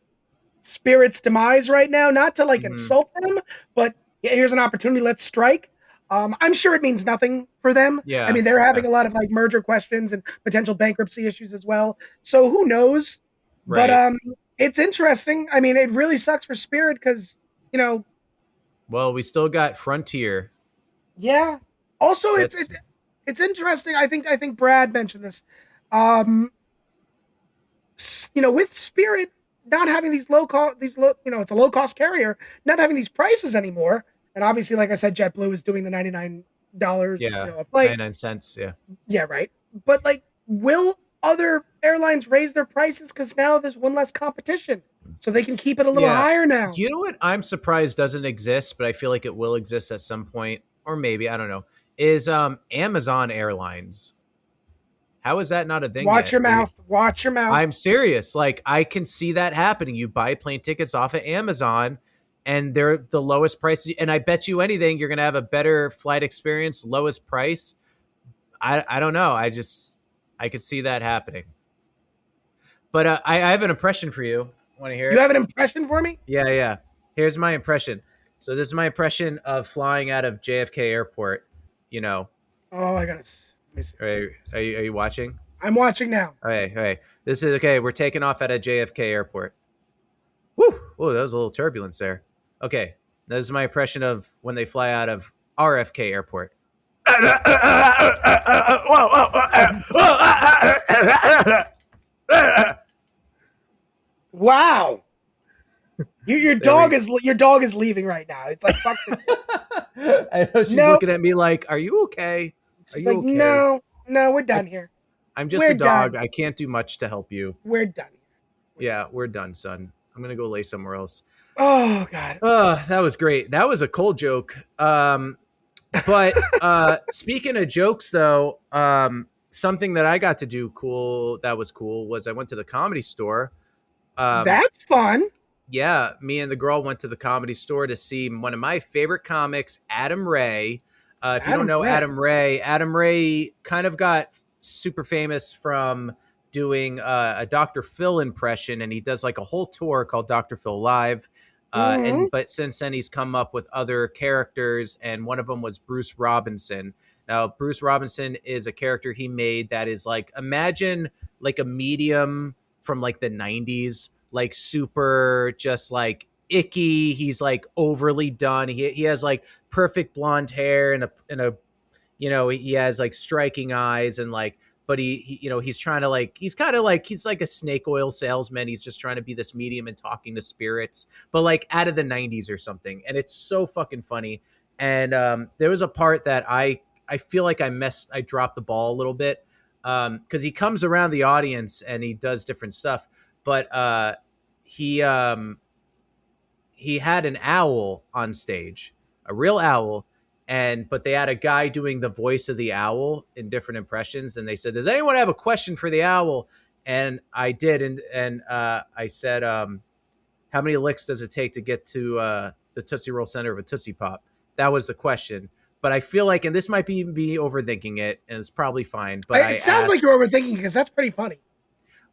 Spirit's demise right now. Not to like insult them, but here's an opportunity. Let's strike. I'm sure it means nothing for them. Yeah, I mean, they're having a lot of like merger questions and potential bankruptcy issues as well. So who knows? Right. But it's interesting. I mean, it really sucks for Spirit because, well, we still got Frontier. Yeah. Also, it's interesting. I think Brad mentioned this. With Spirit not having these it's a low cost carrier, not having these prices anymore. And obviously, like I said, JetBlue is doing the $99 a flight. 99 cents. Yeah. Yeah. Right. But like, will other airlines raise their prices because now there's one less competition, so they can keep it a little higher now? You know what I'm surprised doesn't exist, but I feel like it will exist at some point, or maybe, I don't know, is Amazon Airlines. How is that not a thing? Watch your mouth. I'm serious. Like, I can see that happening. You buy plane tickets off of Amazon and they're the lowest price, and I bet you anything you're going to have a better flight experience, lowest price. I don't know. I could see that happening. But I have an impression for you. Want to hear it? You have an impression for me? Yeah. Here's my impression. So this is my impression of flying out of JFK Airport. Oh, I got it. Are you watching? I'm watching now. Okay. This is okay. We're taking off at a JFK Airport. Woo! That was a little turbulence there. Okay. This is my impression of when they fly out of RFK Airport. Wow. Your dog is leaving right now. It's like fuck. I know she's looking at me like, "Are you okay? She's like, okay? No, we're done here. I'm just a dog. I can't do much to help you. We're done. Yeah, we're done, son. I'm gonna go lay somewhere else." Oh God. That was great. That was a cold joke. But speaking of jokes, though, something that I got to do that was cool was I went to the Comedy Store. That's fun. Yeah, me and the girl went to the Comedy Store to see one of my favorite comics, Adam Ray. If you don't know Adam Ray kind of got super famous from doing a Dr. Phil impression, and he does like a whole tour called Dr. Phil Live. But since then he's come up with other characters, and one of them was Bruce Robinson. Now, Bruce Robinson is a character he made that is like, imagine like a medium from like the 90s, like super just like icky. He's like overly done. He has like perfect blonde hair and a you know, he has like striking eyes and like, but he you know, he's trying to like, he's kind of like, he's like a snake oil salesman. He's just trying to be this medium and talking to spirits, but like out of the 90s or something. And it's so fucking funny. And there was a part that I feel like I dropped the ball a little bit, because he comes around the audience and he does different stuff. But he had an owl on stage, a real owl, but they had a guy doing the voice of the owl in different impressions, and they said, "Does anyone have a question for the owl?" And I did, and I said, "How many licks does it take to get to the Tootsie Roll center of a Tootsie Pop?" That was the question. But I feel like, and this might be me overthinking it, and it's probably fine. But it sounds like you're overthinking, because that's pretty funny.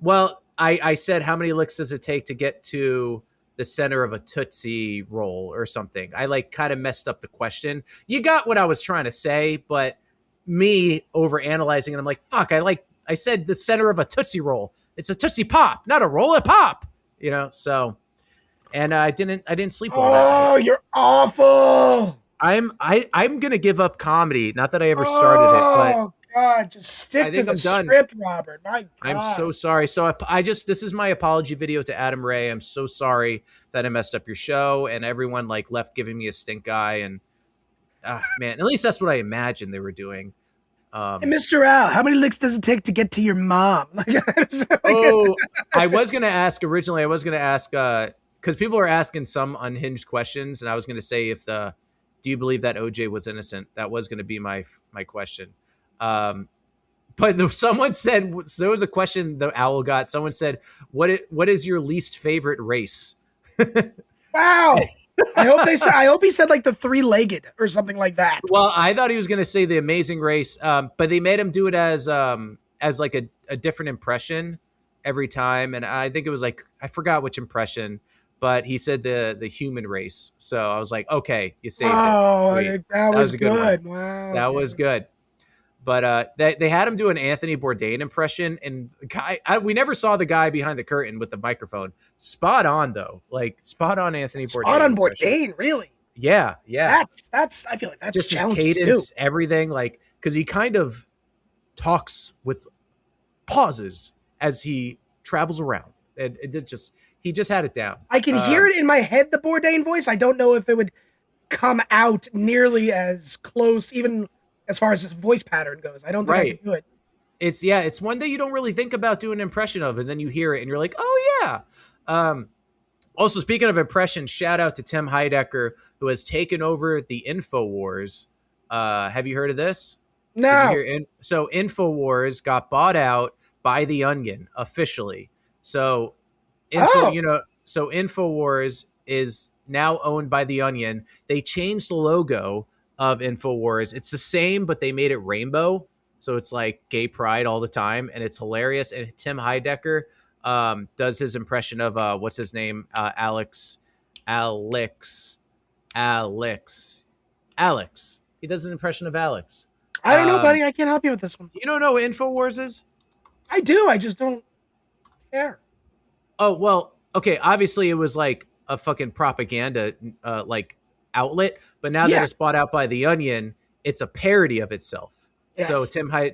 Well, I said, how many licks does it take to get to the center of a Tootsie Roll or something? I like kind of messed up the question. You got what I was trying to say, but me over analyzing it, I'm like, fuck, I said the center of a Tootsie Roll. It's a Tootsie Pop, not a roll of pop, you know? So, and I didn't sleep on that. Oh, you're awful. I'm going to give up comedy. Not that I ever started it, but oh God, just stick to the script, Robert. My God. I'm so sorry. So this is my apology video to Adam Ray. I'm so sorry that I messed up your show, and everyone like left giving me a stink eye, and man, at least that's what I imagined they were doing. Hey, Mr. Al, how many licks does it take to get to your mom? I was going to ask because people are asking some unhinged questions, and I was going to say, do you believe that OJ was innocent? That was going to be my question. But someone said, so there was a question the owl got. Someone said, what is your least favorite race? Wow. I hope he said like the 3-legged or something like that. Well, I thought he was going to say the Amazing Race. But they made him do it as like a different impression every time. And I think it was like, I forgot which impression, but he said the human race. So I was like, okay, you saved it. That was a good one. Wow. That was good. But they had him do an Anthony Bourdain impression, and we never saw the guy behind the curtain with the microphone. Spot on, though. Like, spot on Anthony Bourdain. Spot on Bourdain, really? Yeah. That's. I feel like that's just his cadence, everything. Like, because he kind of talks with pauses as he travels around, and he just had it down. I can hear it in my head, the Bourdain voice. I don't know if it would come out nearly as close, even as far as his voice pattern goes. I don't think I can do it. It's one that you don't really think about doing an impression of, and then you hear it and you're like, oh yeah. Also, speaking of impressions, shout out to Tim Heidecker, who has taken over the InfoWars. Have you heard of this? No. So InfoWars got bought out by The Onion officially. So InfoWars is now owned by The Onion. They changed the logo of InfoWars. It's the same, but they made it rainbow. So it's like gay pride all the time, and it's hilarious. And Tim Heidecker does his impression of what's his name? Alex. He does an impression of Alex. I don't know, buddy. I can't help you with this one. You don't know what InfoWars is? I do. I just don't care. Oh, well, okay. Obviously, it was like a fucking propaganda like outlet, but now that it's bought out by The Onion, it's a parody of itself. Yes.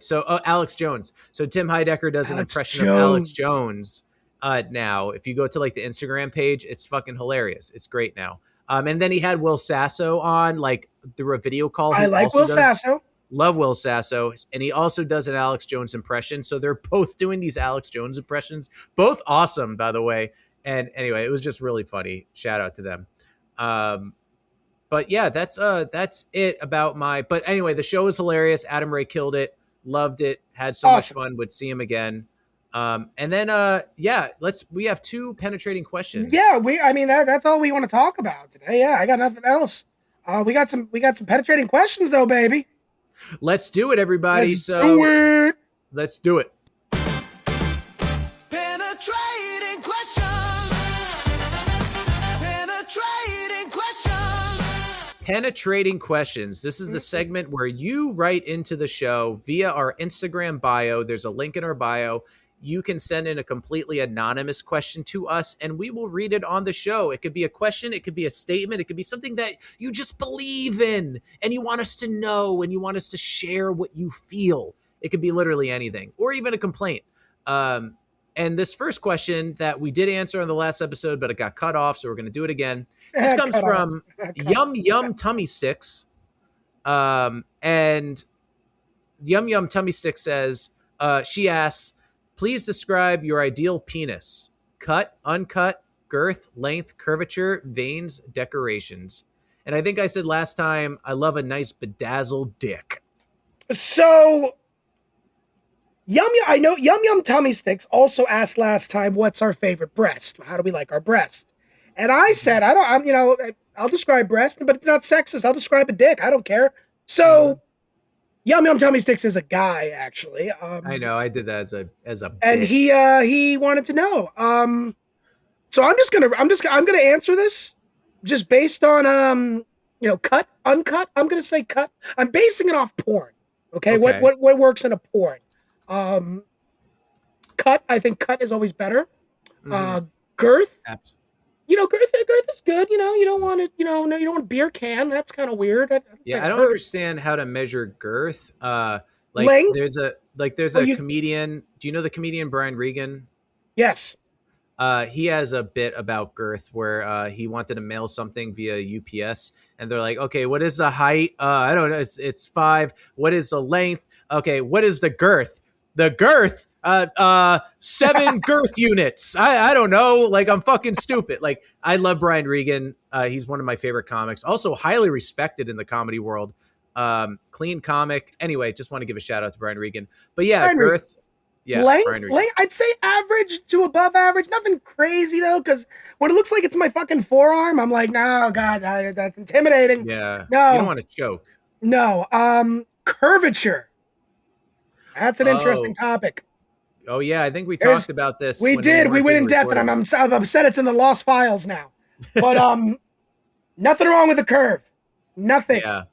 So Alex Jones. So Tim Heidecker does an impression of Alex Jones now. If you go to like the Instagram page, it's fucking hilarious. It's great now. And then he had Will Sasso on like through a video call. I like Will Sasso. Love Will Sasso. And he also does an Alex Jones impression. So they're both doing these Alex Jones impressions. Both awesome, by the way. And anyway, it was just really funny. Shout out to them. But yeah, that's it about but anyway, the show is hilarious. Adam Ray killed it. Loved it. Had so much fun. Would see him again. And then we have 2 penetrating questions. Yeah, that's all we want to talk about today. Yeah, I got nothing else. We got some penetrating questions though, baby. Let's do it, everybody. Let's do it. Penetrating questions. Penetrating questions. Penetrating questions. This is the segment where you write into the show via our Instagram bio. There's a link in our bio. You can send in a completely anonymous question to us, and we will read it on the show. It could be a question, it could be a statement, it could be something that you just believe in, and you want us to know, and you want us to share what you feel. It could be literally anything, or even a complaint. And this first question that we did answer on the last episode, but it got cut off, so we're going to do it again. This comes from Yum Tummy Sticks. And Yum Tummy Sticks says, she asks, please describe your ideal penis. Cut, uncut, girth, length, curvature, veins, decorations. And I think I said last time, I love a nice bedazzled dick. So, I know Yum Tummy Sticks also asked last time, what's our favorite breast? How do we like our breast? And I said, I'll describe breast, but it's not sexist. I'll describe a dick. I don't care. So, Yum Tummy Sticks is a guy, actually. I know, I did that as a and he wanted to know. So I'm gonna answer this just based on cut, uncut. I'm gonna say cut. I'm basing it off porn. Okay. What works in a porn? Cut. I think cut is always better. Girth. Absolutely. Girth is good. You don't want it. You don't want beer can. That's kind of weird. I don't understand how to measure girth. Length? There's a comedian. Do you know the comedian Brian Regan? Yes. He has a bit about girth where he wanted to mail something via UPS, and they're like, "Okay, what is the height? I don't know. It's 5. What is the length? Okay, what is the girth? The girth." 7 girth units. I don't know. Like, I'm fucking stupid. Like, I love Brian Regan. He's one of my favorite comics. Also highly respected in the comedy world. Clean comic. Anyway, just want to give a shout out to Brian Regan. But yeah, Brian girth. Yeah, length. I'd say average to above average. Nothing crazy though, because when it looks like it's my fucking forearm, I'm like, no, God, that's intimidating. Yeah. No. You don't want to choke. No. Curvature. That's an interesting topic. Oh yeah, I think we talked about this. We did. We went in depth, and I'm upset it's in the lost files now. But nothing wrong with the curve. Nothing. Yeah.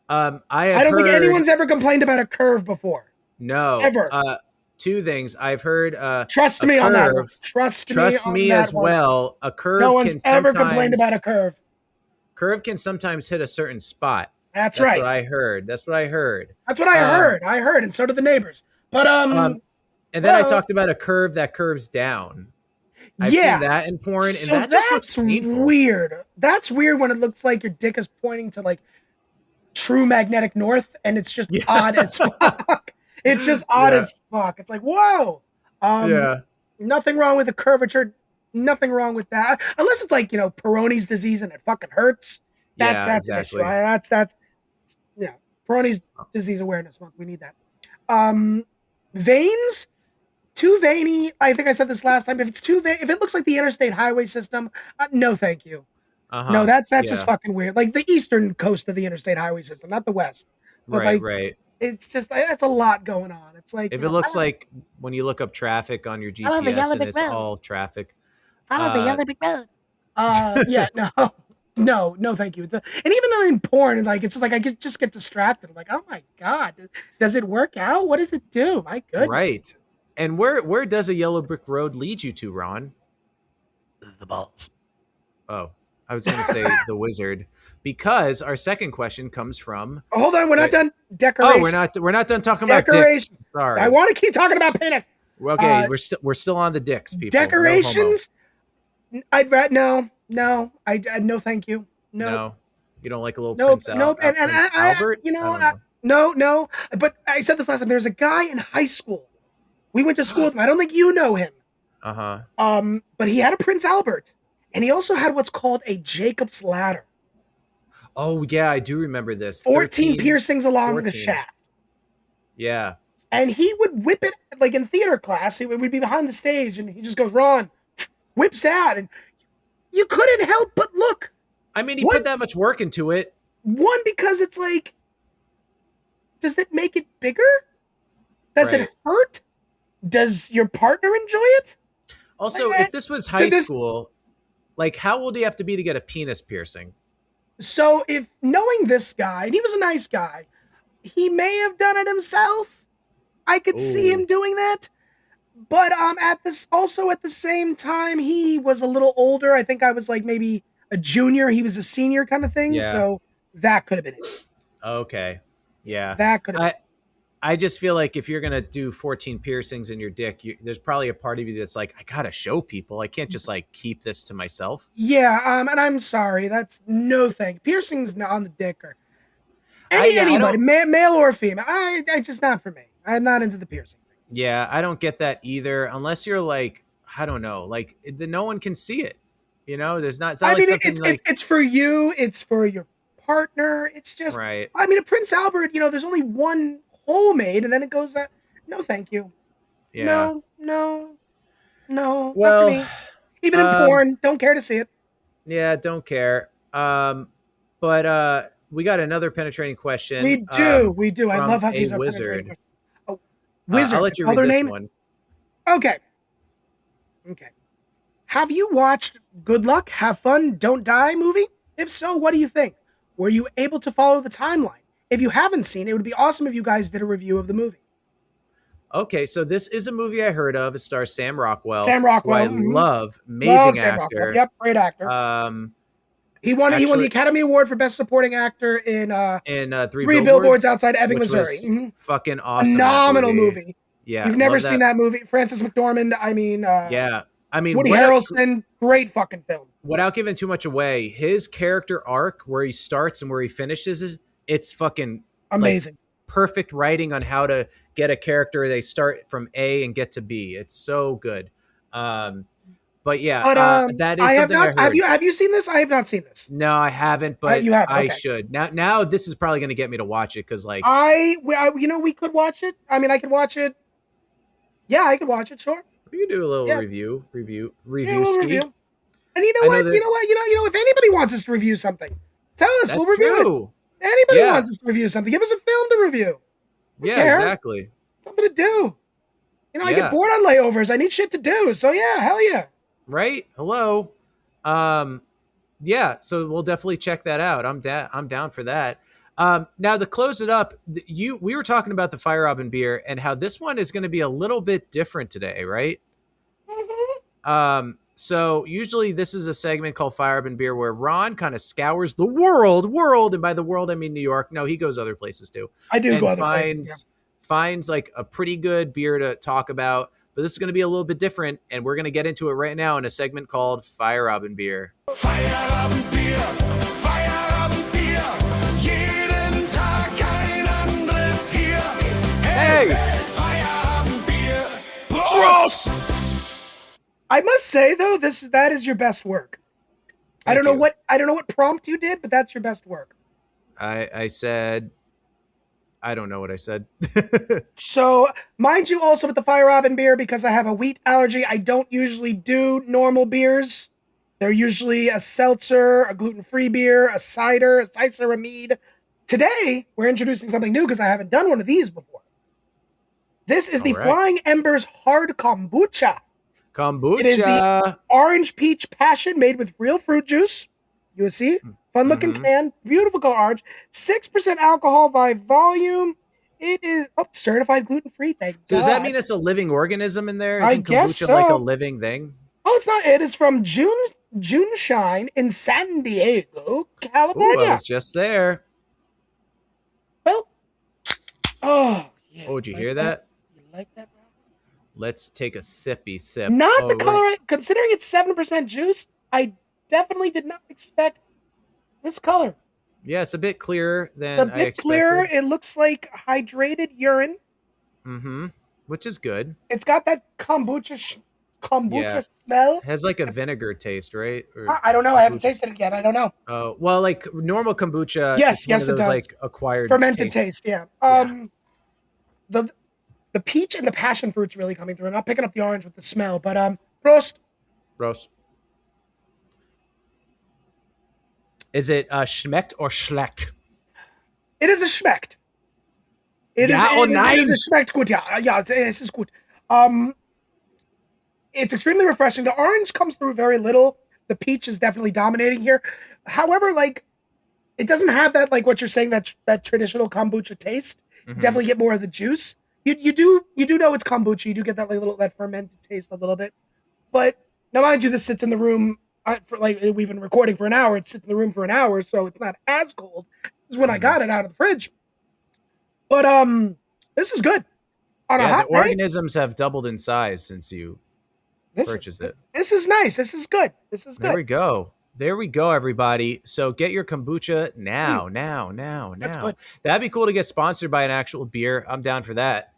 I don't think anyone's ever complained about a curve before. No. Ever. 2 things I've heard. Trust me on that one. Trust me as well. A curve. No one's ever complained about a curve. Curve can sometimes hit a certain spot. That's right. What I heard. That's what I heard. I heard, and so did the neighbors. But and then I talked about a curve that curves down. I've seen that in porn, and so that's weird. That's weird when it looks like your dick is pointing to like true magnetic north, and it's just odd as fuck. It's just odd as fuck. It's like, whoa. Nothing wrong with the curvature. Nothing wrong with that, unless it's like Peyronie's disease and it fucking hurts. That's exactly. An issue. That's Peyronie's disease awareness month. We need that. Veins. Too veiny. I think I said this last time. If it's too if it looks like the interstate highway system, no, thank you. No, that's just fucking weird. Like the eastern coast of the interstate highway system, not the west. But right. It's just that's a lot. Going on. It's like if it looks like when you look up traffic on your GPS and it's all traffic. Follow the yellow brick road. No, thank you. And even though in porn, like it's just like I just get distracted. I'm like, oh my God, does it work out? What does it do? My goodness. Right. And where does a yellow brick road lead you to, Ron? The balls. Oh, I was going to say the wizard, because our second question comes from. Oh, hold on, we're not done. Decoration. Oh, we're not done talking about dicks. Sorry, I want to keep talking about penis. Okay, we're still on the dicks, people. Decorations. No, I'd rather no. I no, thank you. No, you don't like a little Prince Albert. No. But I said this last time. There's a guy in high school. We went to school with him. I don't think you know him. But he had a Prince Albert, and he also had what's called a Jacob's ladder. Oh yeah, I do remember this. 14 piercings along the shaft. Yeah. And he would whip it, like in theater class, we'd be behind the stage, and he just goes, Ron, whips out, and you couldn't help but look. I mean, he put that much work into it. One, because it's like, does it make it bigger? Does it hurt? Does your partner enjoy it? Also, if this was high school, like, how old do you have to be to get a penis piercing? So, if knowing this guy, and he was a nice guy, he may have done it himself. I could see him doing that. But at the same time, he was a little older. I think I was like maybe a junior. He was a senior kind of thing. Yeah. So that could have been it. Okay. Yeah. That could have been it. I just feel like if you're going to do 14 piercings in your dick, there's probably a part of you that's like, I got to show people. I can't just like keep this to myself. Yeah. And I'm sorry. That's no thing. Piercings on the dick or anybody, male or female. I just not for me. I'm not into the piercing thing. Yeah. I don't get that either. Unless you're like, I don't know, like no one can see it. You know, there's not, it's for you. It's for your partner. It's just, right. I mean, at Prince Albert, there's only one hole made, and then it goes that. No, thank you. Yeah. No. Well, not for me. Even in porn, don't care to see it. Yeah, don't care. But we got another penetrating question. We do. I love how these are penetrating questions. Oh, wizard. I'll let you read this one. Okay. Have you watched Good Luck, Have Fun, Don't Die movie? If so, what do you think? Were you able to follow the timeline? If you haven't seen it, it would be awesome if you guys did a review of the movie. Okay, so this is a movie I heard of. It stars Sam Rockwell. Sam Rockwell. Who I love. Amazing actor. Rockwell. Yep, great actor. He won the Academy Award for Best Supporting Actor in Three Billboards Outside Ebbing, Missouri. Fucking awesome. Phenomenal movie. Yeah. You've never seen that movie. Frances McDormand, yeah. I mean, Woody Harrelson, great fucking film. Without giving too much away, his character arc, where he starts and where he finishes, it's fucking amazing. Like, perfect writing on how to get a character. They start from A and get to B. It's so good. But yeah, that is something I heard. Have you seen this? I have not seen this. No, I haven't, but you have? I should. Now this is probably going to get me to watch it because, like, we could watch it. I mean, I could watch it. Yeah, I could watch it. Sure. We could do a little review review. And you know what? If anybody wants us to review something, tell us. We'll review it. Anybody wants us to review something, give us a film to review. Exactly. Something to do. I get bored on layovers. I need shit to do. So yeah, hell yeah. Right? Hello. Yeah, so we'll definitely check that out. I'm down for that. Now to close it up, we were talking about the Fire Robin beer and how this one is going to be a little bit different today, right? Mm-hmm. So usually this is a segment called Fire Robin Beer where Ron kind of scours the world, and by the world I mean New York. No, he goes other places too. I do go other places. Finds like a pretty good beer to talk about, but this is going to be a little bit different, and we're going to get into it right now in a segment called Fire Robin Beer. Fire Robin Beer, Fire Robin Beer, jeden Tag ein anderes hier. Hey! Fire Robin Beer, Prost! I must say though, that is your best work. I don't know what prompt you did, but that's your best work. I said, I don't know what I said. So, mind you, also with the Fire Robin beer, because I have a wheat allergy, I don't usually do normal beers. They're usually a seltzer, a gluten-free beer, a cider, a mead. Today, we're introducing something new because I haven't done one of these before. This is the Flying Embers Hard Kombucha. It is the orange peach passion made with real fruit juice. You see? Fun looking can. Beautiful color orange. 6% alcohol by volume. It is certified gluten free. Does that mean it's a living organism in there? I guess so. Like a living thing? Oh, it's not. It is from June Shine in San Diego, California. Ooh, I was just there. Well, yeah. Oh, did you hear that? You like that, bro? Let's take a sippy sip. Not the color. Considering it's 7% juice, I definitely did not expect this color. Yeah, it's a bit clearer than I expected. Clearer. It looks like hydrated urine. Mm-hmm. Which is good. It's got that kombucha smell. It has like a vinegar taste, right? I don't know. Kombucha. I haven't tasted it yet. I don't know. Oh, well, like normal kombucha. Yes, it does. Like acquired fermented taste. Yeah. the peach and the passion fruit's really coming through. I'm not picking up the orange with the smell, but Prost. Gross. Is it schmeckt or schleckt? It is a schmeckt. It is a schmeckt gut. Yeah, es ist gut. It's extremely refreshing. The orange comes through very little. The peach is definitely dominating here. However, like, it doesn't have that, like what you're saying, that traditional kombucha taste. You definitely get more of the juice. You do know it's kombucha. You do get that fermented taste a little bit. But now, mind you, this sits in the room for we've been recording for an hour. It sits in the room for an hour, so it's not as cold as when I got it out of the fridge. But this is good. On a hot the organisms have doubled in size since you purchased it. This is nice. This is good. This is good. There we go, everybody. So get your kombucha now. That's good. That'd be cool to get sponsored by an actual beer. I'm down for that.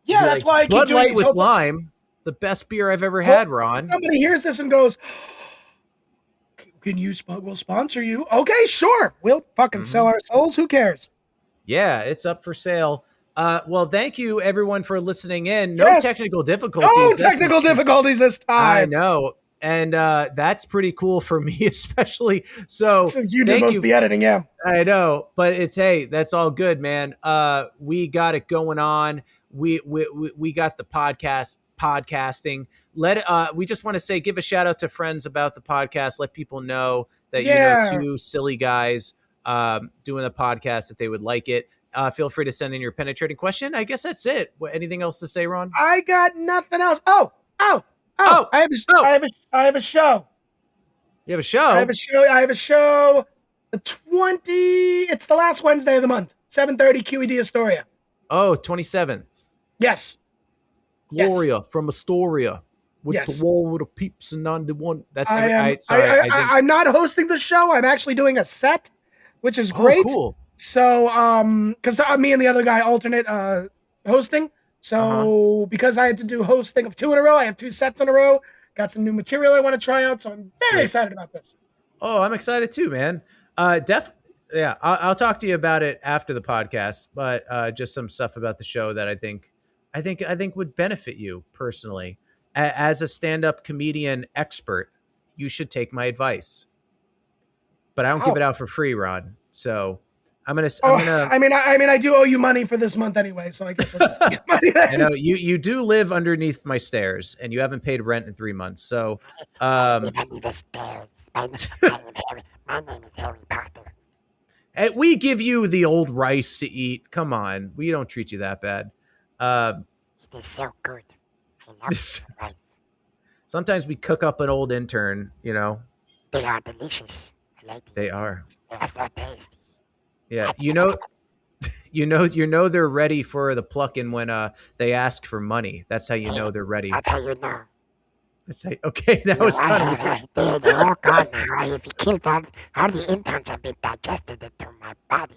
Yeah, that's why I keep Bud doing Light with lime. The best beer I've ever had, Ron. Somebody hears this and goes, we'll sponsor you. Okay, sure. We'll fucking sell our souls. Who cares? Yeah, it's up for sale. Well, thank you everyone for listening in. No technical difficulties. No technical difficulties this time. I know. And that's pretty cool for me, especially. So since you do most of the editing, yeah. I know, but that's all good, man. We got it going on. We got the podcasting. We just want to say, give a shout out to friends about the podcast. Let people know that you're two silly guys doing a podcast, that they would like it. Feel free to send in your penetrating question. I guess that's it. Anything else to say, Ron? I got nothing else. I have a show. You have a show? I have a show. It's the last Wednesday of the month. 7:30 QED Astoria. Oh, 27th. Yes. Gloria from Astoria. With the wall with the peeps and 91. That's I'm not hosting the show. I'm actually doing a set, which is great. Oh, cool. So, because me and the other guy alternate hosting. So, because I had to do hosting of 2 in a row, I have 2 sets in a row. Got some new material I want to try out, so I'm very excited about this. Oh, I'm excited too, man. I'll talk to you about it after the podcast, but just some stuff about the show that I think would benefit you personally. As a stand-up comedian expert, you should take my advice. But I don't give it out for free, Ron. So I do owe you money for this month anyway, so I guess I'll just get money there. I know you do live underneath my stairs, and you haven't paid rent in 3 months. So, I live under the stairs. My name is Harry Potter. We give you the old rice to eat. Come on, we don't treat you that bad. It is so good. I love rice. Sometimes we cook up an old intern. You know, they are delicious. I like it. They are. They are so tasty. Yeah, you know they're ready for the plucking when they ask for money. That's how you know they're ready. That's how you know. Okay, that was kind of. They're all gone now. If you kill them, all the interns have been digested into my body.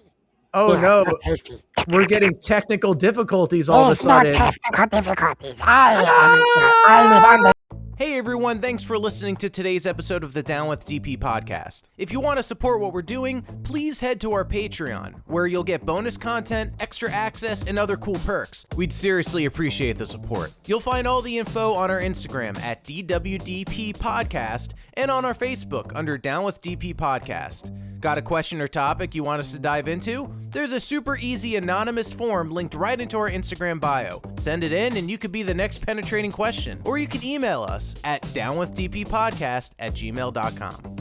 Oh no! So tasty. We're getting technical difficulties all of a sudden. There's no technical difficulties. I live under. Hey everyone, thanks for listening to today's episode of the Down with DP podcast. If you want to support what we're doing, please head to our Patreon, where you'll get bonus content, extra access, and other cool perks. We'd seriously appreciate the support. You'll find all the info on our Instagram at DWDP Podcast and on our Facebook under Down with DP Podcast. Got a question or topic you want us to dive into? There's a super easy anonymous form linked right into our Instagram bio. Send it in and you could be the next penetrating question. Or you can email us at downwithdppodcast@gmail.com.